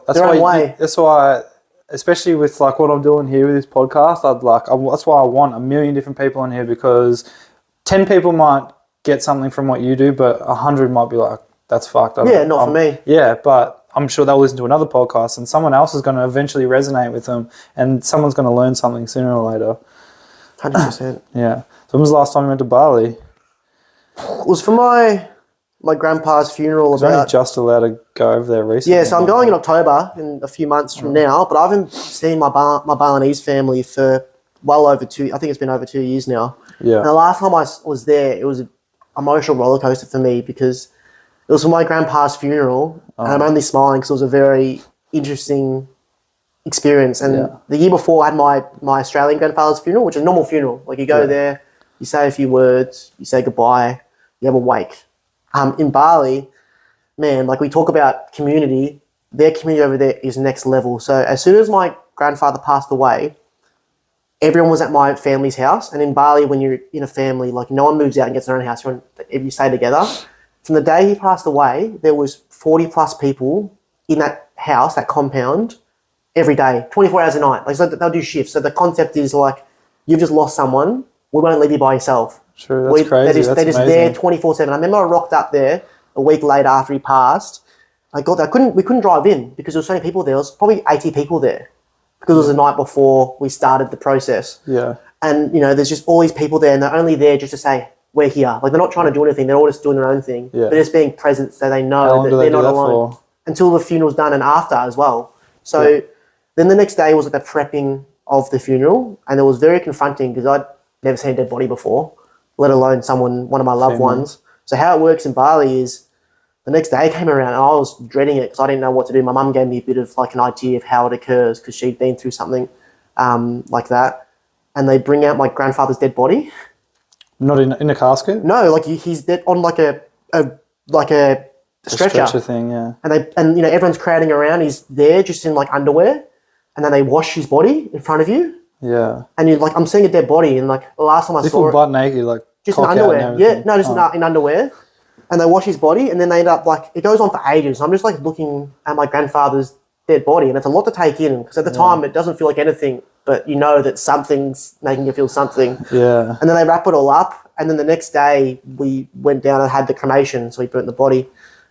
That's Their why own way. That's why, especially with like what I'm doing here with this podcast, that's why I want a million different people on here, because 10 people might get something from what you do, but 100 might be like, that's fucked. Not for me. Yeah, but I'm sure they'll listen to another podcast, and someone else is going to eventually resonate with them, and someone's going to learn something sooner or later. 100%. Yeah. So when was the last time you went to Bali? It was for my grandpa's funeral. I was only just allowed to go over there recently. Yeah, so I'm going in October, in a few months from now, but I haven't seen my Balinese family for well over I think it's been over 2 years now. Yeah. And the last time I was there, it was an emotional roller coaster for me, because it was for my grandpa's funeral, and I'm only smiling because it was a very interesting experience. And the year before, I had my Australian grandfather's funeral, which is a normal funeral. Like you go there, you say a few words, you say goodbye, you have a wake. In Bali, man, like we talk about community, their community over there is next level. So as soon as my grandfather passed away, everyone was at my family's house. And in Bali, when you're in a family, like no one moves out and gets their own house. You stay together. From the day he passed away, there was 40 plus people in that house, that compound, every day, 24 hours a night. Like so they'll do shifts. So the concept is like, you've just lost someone. We won't leave you by yourself. Sure, that's crazy. They're just there 24/7. I remember I rocked up there a week later after he passed. We couldn't drive in because there were so many people there. There was probably 80 people there because it was the night before we started the process. Yeah. And, you know, there's just all these people there, and they're only there just to say, we're here. Like, they're not trying to do anything. They're all just doing their own thing. Yeah. They're just being present so they know that they're not alone. Until the funeral's done and after as well. So then the next day was like the prepping of the funeral, and it was very confronting because I'd never seen a dead body before, let alone one of my loved ones. So how it works in Bali is the next day came around and I was dreading it because I didn't know what to do. My mum gave me a bit of like an idea of how it occurs because she'd been through something like that. And they bring out my grandfather's dead body. Not in a casket? No, like he's dead on like a stretcher thing, yeah. And you know, everyone's crowding around. He's there just in like underwear, and then they wash his body in front of you. Yeah. And you're like, I'm seeing a dead body, and like the last time I saw it, butt naked, like just in underwear. Yeah, no, just in underwear. And they wash his body, and then they end up like it goes on for ages. I'm just like looking at my grandfather's dead body, and it's a lot to take in because at the time it doesn't feel like anything, but you know that something's making you feel something. Yeah. And then they wrap it all up, and then the next day we went down and had the cremation, so we burnt the body.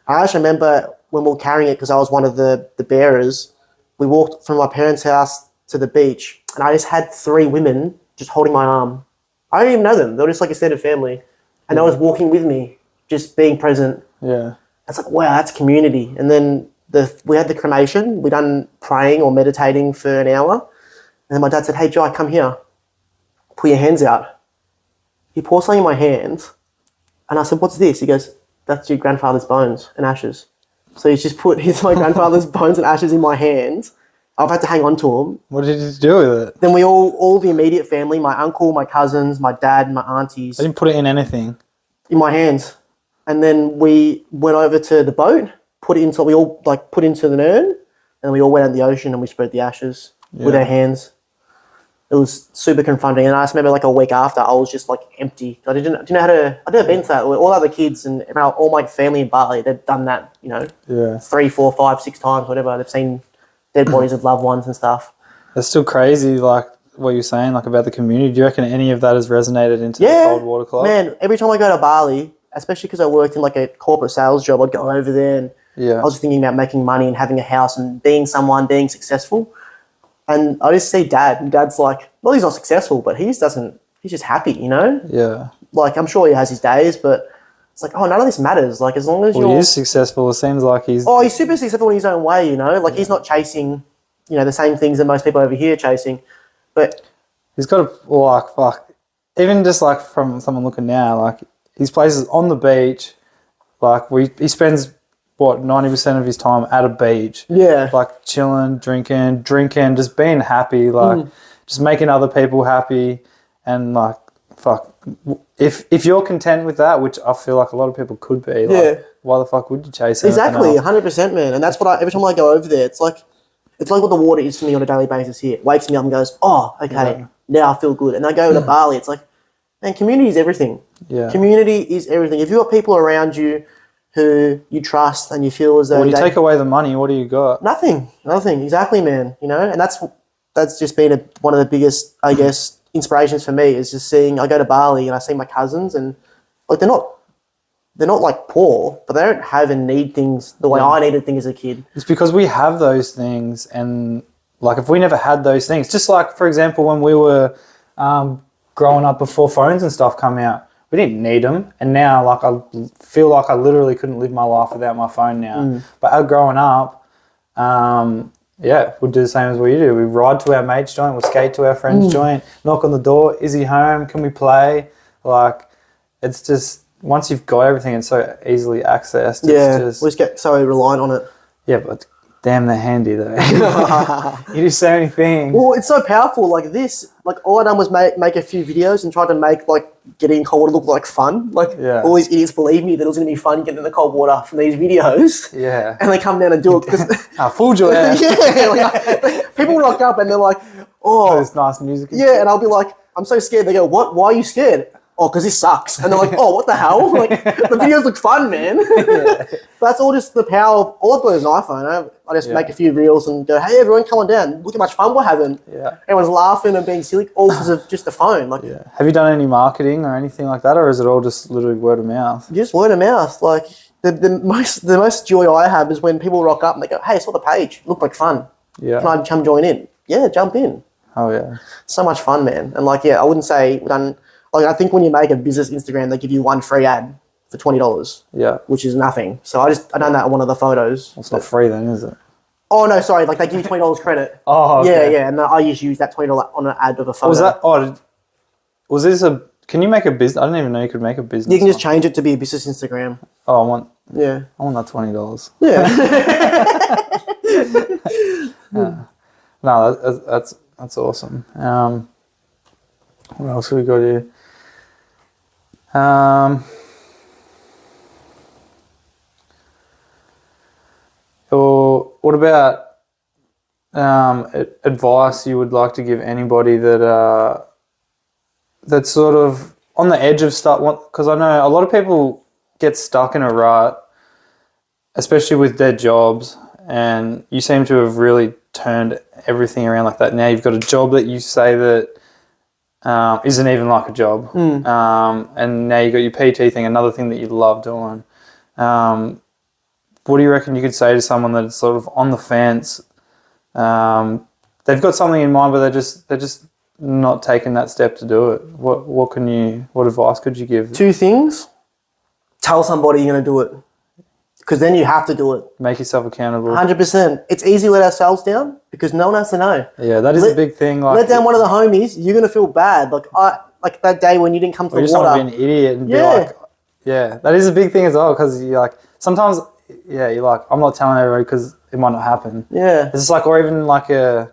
I actually remember when we were carrying it because I was one of the bearers. We walked from my parents' house to the beach, and I just had 3 women just holding my arm. I didn't even know them. They were just like extended family, and they was walking with me, just being present. Yeah. It's like, wow, that's community. And then we had the cremation. We done praying or meditating for an hour, and then my dad said, "Hey, Jai, come here. Put your hands out." He poured something in my hands, and I said, "What's this?" He goes, "That's your grandfather's bones and ashes." So he's just put my grandfather's bones and ashes in my hands, I've had to hang on to them. What did you do with it? Then we all the immediate family, my uncle, my cousins, my dad, my aunties, I didn't put it in anything. in my hands. And then we went over to the boat, we all like put into an urn, and we all went out in the ocean and we spread the ashes with our hands. It was super confronting, and I just remember like a week after, I was just like empty. I didn't know how to. I'd never been to that. All the other kids and all my family in Bali, they've done that. 3, 4, 5, 6 times, whatever. They've seen dead bodies of loved ones and stuff. That's still crazy, like what you're saying, like about the community. Do you reckon any of that has resonated into the Cold Water Club? Man, every time I go to Bali, especially because I worked in like a corporate sales job, I'd go over there and I was thinking about making money and having a house and being successful. And I just see Dad, and Dad's like, well, he's not successful, but he's just happy, Yeah. Like, I'm sure he has his days, but it's like, none of this matters. Like, as long as he is successful. It seems like he's... Oh, he's super successful in his own way, Like, he's not chasing, the same things that most people over here are chasing. But... He's got even just, like, from someone looking now, like, his place is on the beach. Like, he spends... 90% of his time at a beach. Yeah. Like chilling, drinking, just being happy, like just making other people happy. And like, if you're content with that, which I feel like a lot of people could be, like, why the fuck would you chase anything Exactly, else? 100%, man. And that's what every time I go over there, it's like what the water is for me on a daily basis here. It wakes me up and goes, oh, okay, now I feel good. And I go to Bali, it's like, man, community is everything. Yeah. Community is everything. If you've got people around you who you trust and you feel as though... When you take away the money, what do you got? Nothing. Exactly, man. And that's just been one of the biggest, I guess, inspirations for me is just seeing... I go to Bali and I see my cousins and like they're not like poor, but they don't have and need things the way I needed things as a kid. It's because we have those things, and like if we never had those things, just like for example when we were growing up before phones and stuff come out, we didn't need them, and now like I feel like I literally couldn't live my life without my phone now. But growing up, we'd do the same as what you do. We ride to our mate's joint, we'll skate to our friend's joint, knock on the door, is he home? Can we play? Like, it's just once you've got everything and so easily accessed. Yeah, it's just, we just get so reliant on it. Yeah, but damn, they're handy though. You do so many things. Well, it's so powerful. Like this, like all I done was make a few videos and tried to make like getting in cold water look like fun. Like all these idiots believe me that it was going to be fun getting in the cold water from these videos. Yeah. And they come down and do it because I fooled you. People rock up and they're like, oh, there's nice music. Yeah, and I'll be like, I'm so scared. They go, what? Why are you scared? Oh, because this sucks. And they're like, oh, what the hell? Like, the videos look fun, man. That's all just the power of... All I've got is an iPhone. I just make a few reels and go, hey, everyone, come on down. Look how much fun we're having. Yeah. Everyone's laughing and being silly, all because of just the phone. Like, Have you done any marketing or anything like that, or is it all just literally word of mouth? Just word of mouth. Like, the most joy I have is when people rock up and they go, hey, I saw the page. Looked like fun. Yeah. Can I come join in? Yeah, jump in. Oh, yeah. So much fun, man. And like, I wouldn't say we've done... Like, I think when you make a business Instagram, they give you one free ad for $20. Yeah. Which is nothing. So I done that on one of the photos. Well, it's not free then, is it? Oh, no, sorry. Like, they give you $20 credit. Oh, okay. Yeah. And I just use that $20 on an ad of a photo. Was this a... Can you make a business? I didn't even know you could make a business. You can just change it to be a business Instagram. Oh, I want that $20. Yeah. No, that's awesome. What else have we got here? Or what about advice you would like to give anybody that that's sort of on the edge of stuff? Because I know a lot of people get stuck in a rut, especially with their jobs, and you seem to have really turned everything around like that. Now you've got a job that you say that isn't even like a job. And now you got your PT thing, another thing that you love doing. What do you reckon you could say to someone that's sort of on the fence? They've got something in mind, but they're just not taking that step to do it. What advice could you give? 2 things. Tell somebody you're going to do it. Because then you have to do it. Make yourself accountable. 100%. It's easy to let ourselves down because no one has to know. Yeah, that is a big thing. Like, let down one of the homies, you're going to feel bad. Like that day when you didn't come to the water. You just want to be an idiot and be like, yeah, that is a big thing as well, because you like sometimes yeah, you're like, I'm not telling everybody because it might not happen. Yeah. It's just like, or even like a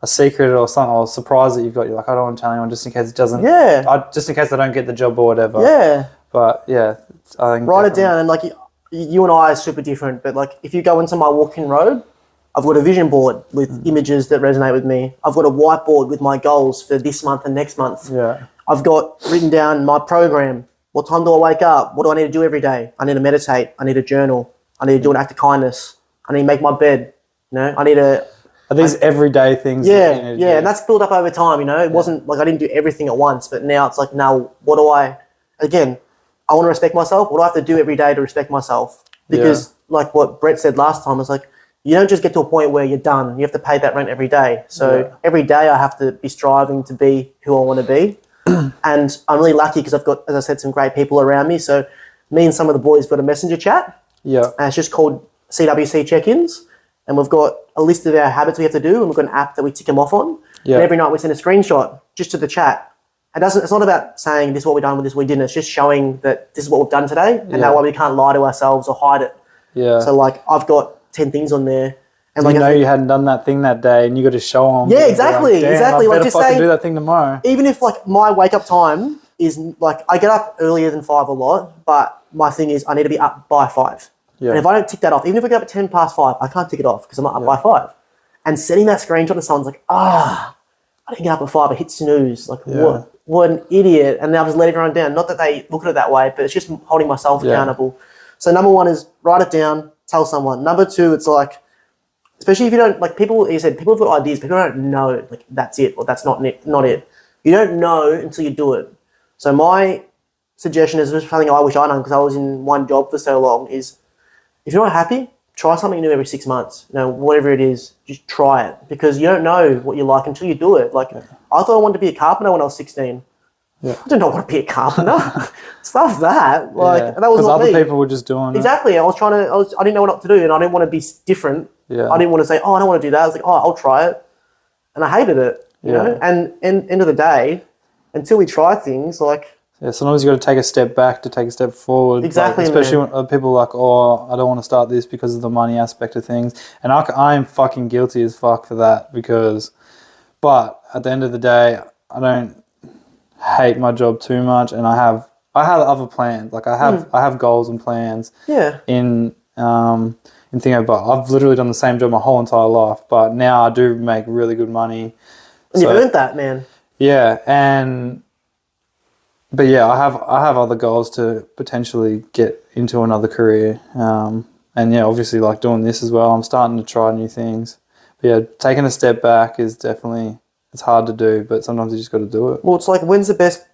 secret or something, or a surprise that you've got. You're like, I don't want to tell anyone just in case it doesn't. Yeah. Just in case I don't get the job or whatever. Yeah. But yeah, I think Write it down, and like you and I are super different. But like, if you go into my walk-in robe, I've got a vision board with images that resonate with me. I've got a whiteboard with my goals for this month and next month. Yeah. I've got written down my program. What time do I wake up? What do I need to do every day? I need to meditate. I need to journal. I need to do an act of kindness. I need to make my bed. You know, I need to. Are these everyday things? Yeah, that you need to yeah, do? and that's built up over time. You know, it wasn't like I didn't do everything at once, but now it's like, now what do I? Again, I want to respect myself. What do I have to do every day to respect myself? Because like what Brett said last time, it's like you don't just get to a point where you're done. You have to pay that rent every day. So every day I have to be striving to be who I want to be. And I'm really lucky because I've got, as I said, some great people around me. So me and some of the boys got a messenger chat. Yeah. And it's just called CWC check-ins. And we've got a list of our habits we have to do, and we've got an app that we tick them off on. Yeah. And every night we send a screenshot just to the chat. It's not about saying this is what we've done with this, we didn't. It's just showing that this is what we've done today, and that way we can't lie to ourselves or hide it. Yeah. So like I've got 10 things on there. And you know you hadn't done that thing that day, and you got to show them. Yeah, exactly, like, exactly. I Like better just fucking saying, do that thing tomorrow. even if like my wake up time is like I get up earlier than 5 a lot, but my thing is I need to be up by 5. Yeah. And if I don't tick that off, even if I get up at 10 past 5, I can't tick it off because I'm not up by 5. And sending that screenshot to someone's like, I didn't get up at 5. I hit snooze. Like what an idiot. And I'll just let everyone down. Not that they look at it that way, but it's just holding myself accountable. So number 1 is write it down, tell someone. Number 2, it's like, especially if you don't, like people, you said, people have got ideas, people don't know, like, that's it, or that's not it. You don't know until you do it. So my suggestion is just something I wish I'd done because I was in one job for so long is if you're not happy, try something new every 6 months. You know, whatever it is, just try it because you don't know what you like until you do it. Like, I thought I wanted to be a carpenter when I was 16. Yeah. I did not want to be a carpenter. Stuff that. Like, that was not other me. people were just doing it. Exactly. I didn't know what to do and I didn't want to be different. Yeah. I didn't want to say, I don't want to do that. I was like, I'll try it. And I hated it, you know? And end of the day, until we try things, like... Yeah, sometimes you got to take a step back to take a step forward. Exactly, like, especially when people are like, I don't want to start this because of the money aspect of things. And I am fucking guilty as fuck for that but at the end of the day, I don't hate my job too much, and I have other plans. Like I have goals and plans. Yeah. In thinking about, I've literally done the same job my whole entire life, but now I do make really good money. And you've earned that, man. Yeah, but yeah, I have other goals to potentially get into another career, and yeah, obviously like doing this as well. I'm starting to try new things. But yeah, taking a step back is definitely, it's hard to do, but sometimes you just got to do it. Well, it's like, when's the best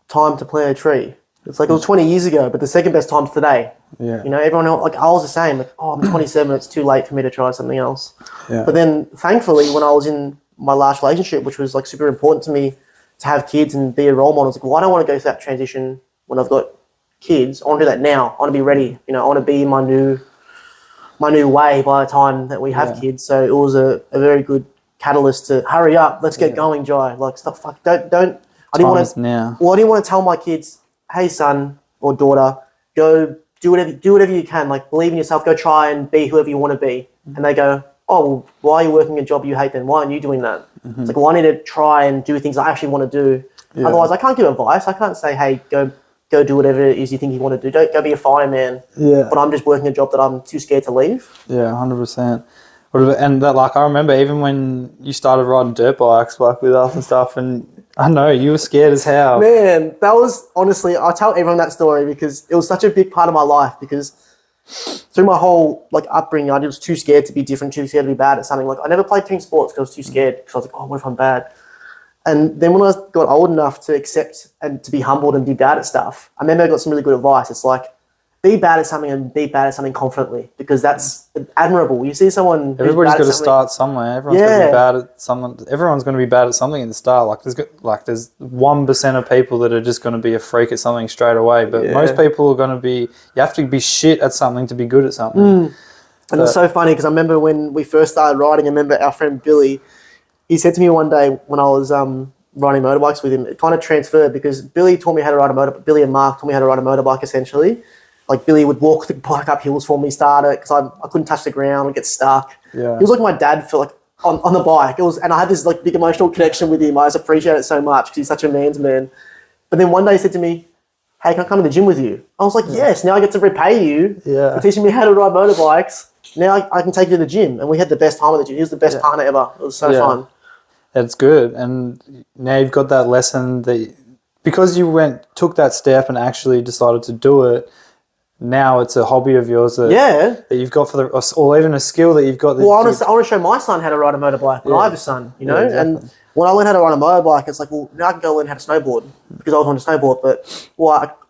time to plant a tree? It's like it was 20 years ago, but the second best time's today. Yeah. You know, everyone else, like I was the same. Like, I'm 27, it's too late for me to try something else. Yeah. But then, thankfully, when I was in my last relationship, which was like super important to me to have kids and be a role model, I was like, well, I don't want to go through that transition when I've got kids. I want to do that now. I want to be ready. You know, I want to be in my new way by the time that we have kids. So it was a very good catalyst to hurry up. Let's get going, Jai. Like, stop. Fuck. Don't. I didn't want to. Now. Well, I didn't want to tell my kids, hey, son or daughter, go do whatever you can. Like, believe in yourself. Go try and be whoever you want to be. And they go, oh, well, why are you working a job you hate then? Why aren't you doing that? It's like, well, I need to try and do things I actually want to do. Yeah. Otherwise, I can't give advice. I can't say, hey, go do whatever it is you think you want to do. Don't go be a fireman. Yeah. But I'm just working a job that I'm too scared to leave. Yeah, 100%. And that, like, I remember even when you started riding dirt bikes like with us and stuff, and I know you were scared as hell. Man, that was honestly, I tell everyone that story because it was such a big part of my life. Because through my whole like upbringing, I was too scared to be different, too scared to be bad at something. Like I never played team sports because I was too scared. Because I was like, oh, what if I'm bad? And then when I got old enough to accept and to be humbled and be bad at stuff, I remember I got some really good advice. It's like, be bad at something and be bad at something confidently because that's admirable. You see someone. Everybody's got to start somewhere. Everyone's going to be bad at something. Everyone's going to be bad at something at the start. There's 1% of people that are just going to be a freak at something straight away. But most people are going to be. You have to be shit at something to be good at something. And it's so funny because I remember when we first started riding. I remember our friend Billy. He said to me one day when I was riding motorbikes with him, it kind of transferred because Billy taught me how to ride a motorbike. Billy and Mark taught me how to ride a motorbike essentially. Like Billy would walk the bike up hills for me, start it because I couldn't touch the ground, I'd get stuck. Yeah. He was like my dad for like on the bike. And I had this like big emotional connection with him. I just appreciate it so much because he's such a man's man. But then one day he said to me, "Hey, can I come to the gym with you?" I was like, "Yes." Now I get to repay you for teaching me how to ride motorbikes. Now I can take you to the gym, and we had the best time at the gym. He was the best partner ever. It was so fun. That's good, and now you've got that lesson because you took that step and actually decided to do it. Now it's a hobby of yours that you've got or even a skill that you've got. Well, I want to show my son how to ride a motorbike when I have a son, you know. Yeah, exactly. And when I learned how to ride a motorbike, it's like, well, now I can go learn how to snowboard because I was on a snowboard. But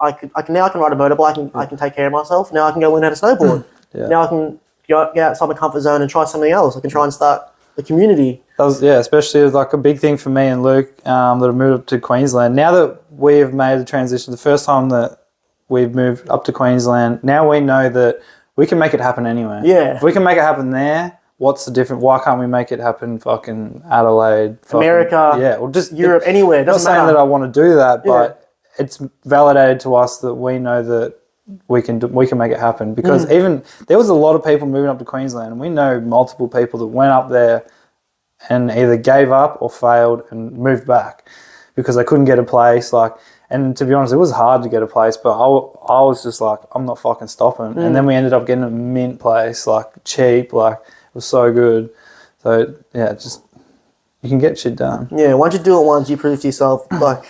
I can ride a motorbike and I can take care of myself. Now I can go learn how to snowboard. Now I can get outside my comfort zone and try something else. I can try and start the community. Especially like a big thing for me and Luke that have moved up to Queensland. Now that we have made the transition, the first time that we've moved up to Queensland, now we know that we can make it happen anywhere. Yeah. If we can make it happen there, what's the difference? Why can't we make it happen fucking Adelaide? America, or just Europe, anywhere. It doesn't matter. I'm not saying that I want to do that, but it's validated to us that we know that we can make it happen. Because even there was a lot of people moving up to Queensland, and we know multiple people that went up there and either gave up or failed and moved back because they couldn't get a place. And to be honest, it was hard to get a place, but I was just like, I'm not fucking stopping. And then we ended up getting a mint place, like cheap, like it was so good. So yeah, just you can get shit done. Yeah, once you do it once, you prove to yourself, like,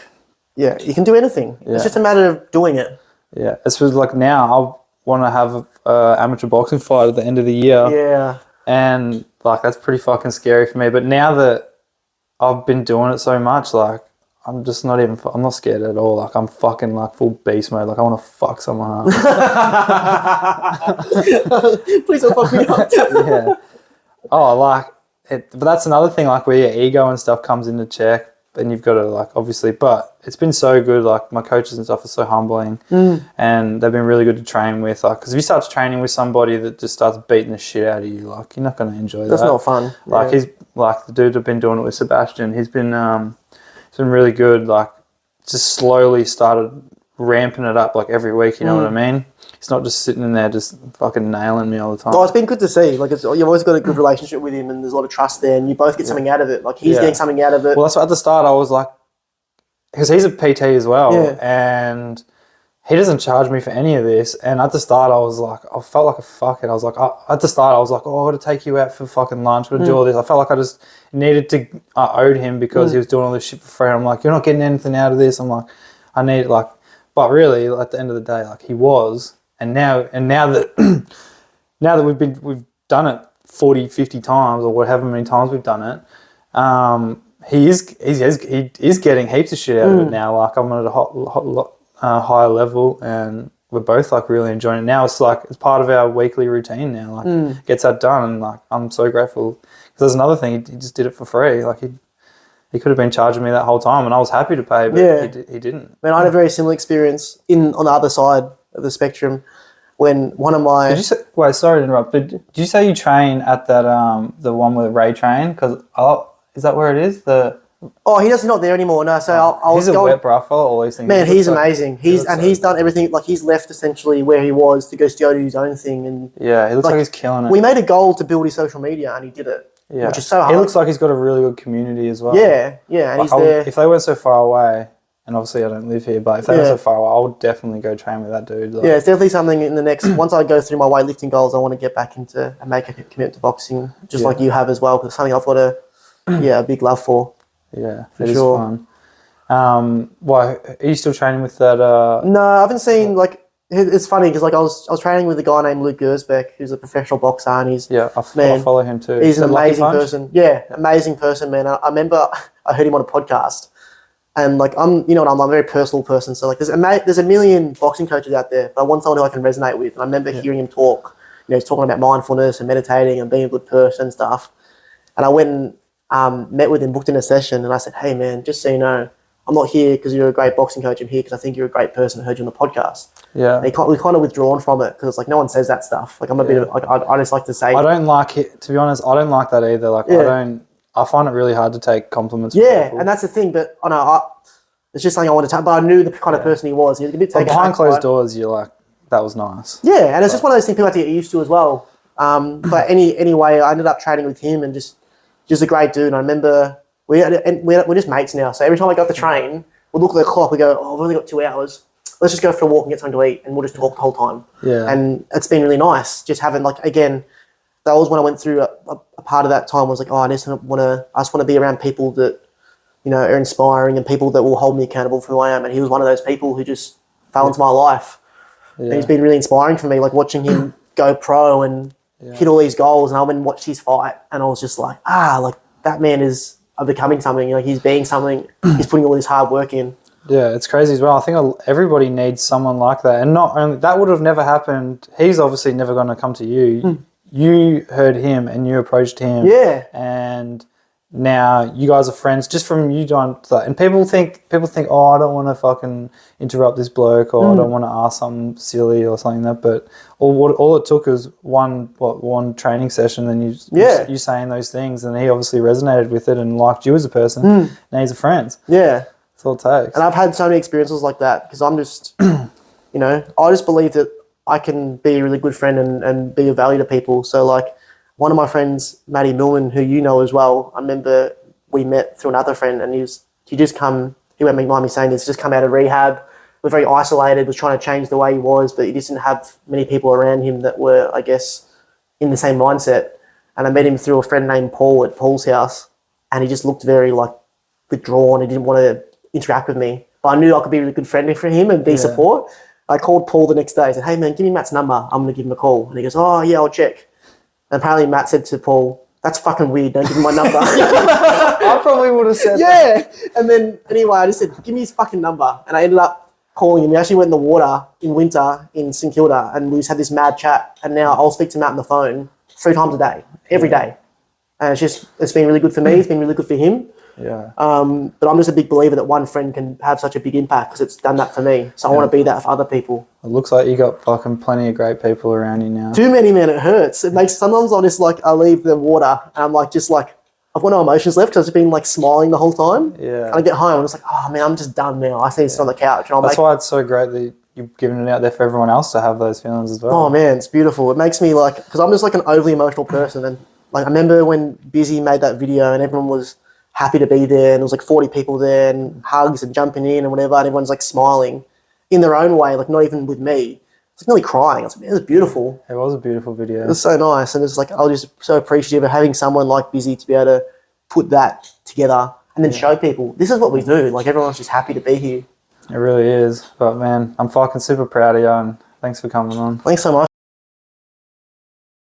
you can do anything. Yeah. It's just a matter of doing it. Yeah, it's like now I want to have an amateur boxing fight at the end of the year. Yeah. And like that's pretty fucking scary for me. But now that I've been doing it so much, like I'm just not even. I'm not scared at all. Like I'm fucking like full beast mode. Like I want to fuck someone up. Please don't fuck me up. Yeah. Oh, like it. But that's another thing. Like where your ego and stuff comes into check, and you've got to like obviously. But it's been so good. Like my coaches and stuff are so humbling, and they've been really good to train with. Like because if you start training with somebody that just starts beating the shit out of you, like you're not going to enjoy that. That's not fun. Like he's like the dude I've been doing it with, Sebastian. He's been really good. Like just slowly started ramping it up like every week. You know what I mean? He's not just sitting in there just fucking nailing me all the time. Oh, it's been good to see. Like you've always got a good relationship with him, and there's a lot of trust there, and you both get something out of it. Like he's getting something out of it. Well, that's what, at the start I was like, because he's a PT as well, and he doesn't charge me for any of this. And at the start I was like, I felt like a fuckhead. I was like, at the start I was like, oh, I got to take you out for fucking lunch. I got to do all this. I felt like I just needed to, I owed him because he was doing all this shit for free. I'm like, you're not getting anything out of this. I'm like, I need like, but really at the end of the day, like he was. And now that now that we've done it 40, 50 times or whatever many times we've done it, he is getting heaps of shit out of it now. Like I'm at a higher level, and we're both like really enjoying it now. It's like it's part of our weekly routine now. Like gets that done, and like I'm so grateful. Because there's another thing, he just did it for free. Like he could have been charging me that whole time, and I was happy to pay, but he didn't. Man, I had a very similar experience on the other side of the spectrum when one of my... Did you say, wait, sorry to interrupt, but did you say you train at that the one where Ray trained? Because is that where it is? He's not there anymore. No, so I was going... He's a wet bra for all these things. Man, he's amazing. He's done everything. Like he's left essentially where he was to go do his own thing. And yeah, he looks like he's killing it. We made a goal to build his social media, and he did it. Yeah, which is so hard. He looks like he's got a really good community as well. Yeah, and he's there. If they weren't so far away, and obviously I don't live here, but if they were so far away, I would definitely go train with that dude. Like, it's definitely something in the next... once I go through my weightlifting goals, I want to get back into and make a commitment to boxing, just like you have as well, because it's something I've got a big love for. Yeah, for sure. Fun. Why are you still training with that? No, I haven't seen like... It's funny because like I was training with a guy named Luke Gersbeck, who's a professional boxer, and he's I follow him too. He's an amazing person. Yeah, amazing person, man. I remember I heard him on a podcast, and like I'm a very personal person, so like there's a million boxing coaches out there, but I want someone who I can resonate with. And I remember hearing him talk. He's talking about mindfulness and meditating and being a good person and stuff. And I went and met with him, booked in a session, and I said, "Hey, man, just so you know, I'm not here because you're a great boxing coach. I'm here because I think you're a great person. I heard you on the podcast." Yeah. We kind of withdrawn from it because it's like no one says that stuff. Like I'm a bit of like I just like to say. I don't like it, to be honest. I don't like that either. Like I find it really hard to take compliments. Yeah, from people. And that's the thing. But it's just something I want to tell. But I knew the kind of person he was. He was a bit taken behind closed doors. You're like that was nice. Yeah, and it's just one of those things people have to get used to as well. But anyway, I ended up training with him and just a great dude. And I remember we're just mates now. So every time I go off the train, we'll look at the clock. We go, oh, we've only got 2 hours. Let's just go for a walk and get something to eat, and we'll just talk the whole time. Yeah. And it's been really nice just having, like, again, that was when I went through a part of that time. Was like, oh, I just want to be around people that, you know, are inspiring and people that will hold me accountable for who I am. And he was one of those people who just fell into my life. Yeah. And he's been really inspiring for me, like watching him go pro and hit all these goals. And I went and watched his fight, and I was just like, like that man is becoming something. You know, he's being something. He's putting all this hard work in. Yeah, it's crazy as well. I think everybody needs someone like that. And not only that would have never happened. He's obviously never going to come to you. You heard him and you approached him. Yeah. And now you guys are friends just from you doing that. And people think, oh, I don't want to fucking interrupt this bloke, or I don't want to ask something silly or something like that. But all it took was one training session, and you saying those things, and he obviously resonated with it and liked you as a person. Now he's a friend. Yeah. That's all it takes. And I've had so many experiences like that because I'm just, you know, I just believe that I can be a really good friend and be of value to people. So, like, one of my friends, Matty Millman, who you know as well, I remember we met through another friend, and he won't mind me saying this, just come out of rehab, was very isolated, was trying to change the way he was, but he just didn't have many people around him that were, I guess, in the same mindset. And I met him through a friend named Paul at Paul's house, and he just looked very, like, withdrawn. He didn't want to interact with me. But I knew I could be a really good friend for him and be support. I called Paul the next day. I said, hey, man, give me Matt's number. I'm going to give him a call. And he goes, oh, yeah, I'll check. And apparently Matt said to Paul, that's fucking weird. Don't give him my number. I probably would have said that. Yeah. And then, anyway, I just said, give me his fucking number. And I ended up calling him. We actually went in the water in winter in St Kilda, and we just had this mad chat. And now I'll speak to Matt on the phone 3 times a day, every day. And it's been really good for me. It's been really good for him. Yeah. But I'm just a big believer that one friend can have such a big impact because it's done that for me. So I want to be that for other people. It looks like you got fucking plenty of great people around you now. Too many, man. It hurts. It makes, sometimes I just like, I leave the water and I'm like, I've got no emotions left because I've been like smiling the whole time. Yeah. And I get home, I'm just like, oh man, I'm just done now. I see sit on the couch. And That's why it's so great that you've given it out there for everyone else to have those feelings as well. Oh man, it's beautiful. It makes me like, because I'm just like an overly emotional person. And like, I remember when Busy made that video and everyone was happy to be there, and there was like 40 people there and hugs and jumping in and whatever, and everyone's like smiling in their own way, like not even with me. It's like nearly crying. It was beautiful. It was a beautiful video. It was so nice, and it's like I was just so appreciative of having someone like Busy to be able to put that together and then show people this is what we do. Like everyone's just happy to be here. It really is. But man, I'm fucking super proud of you, and thanks for coming on. Thanks so much.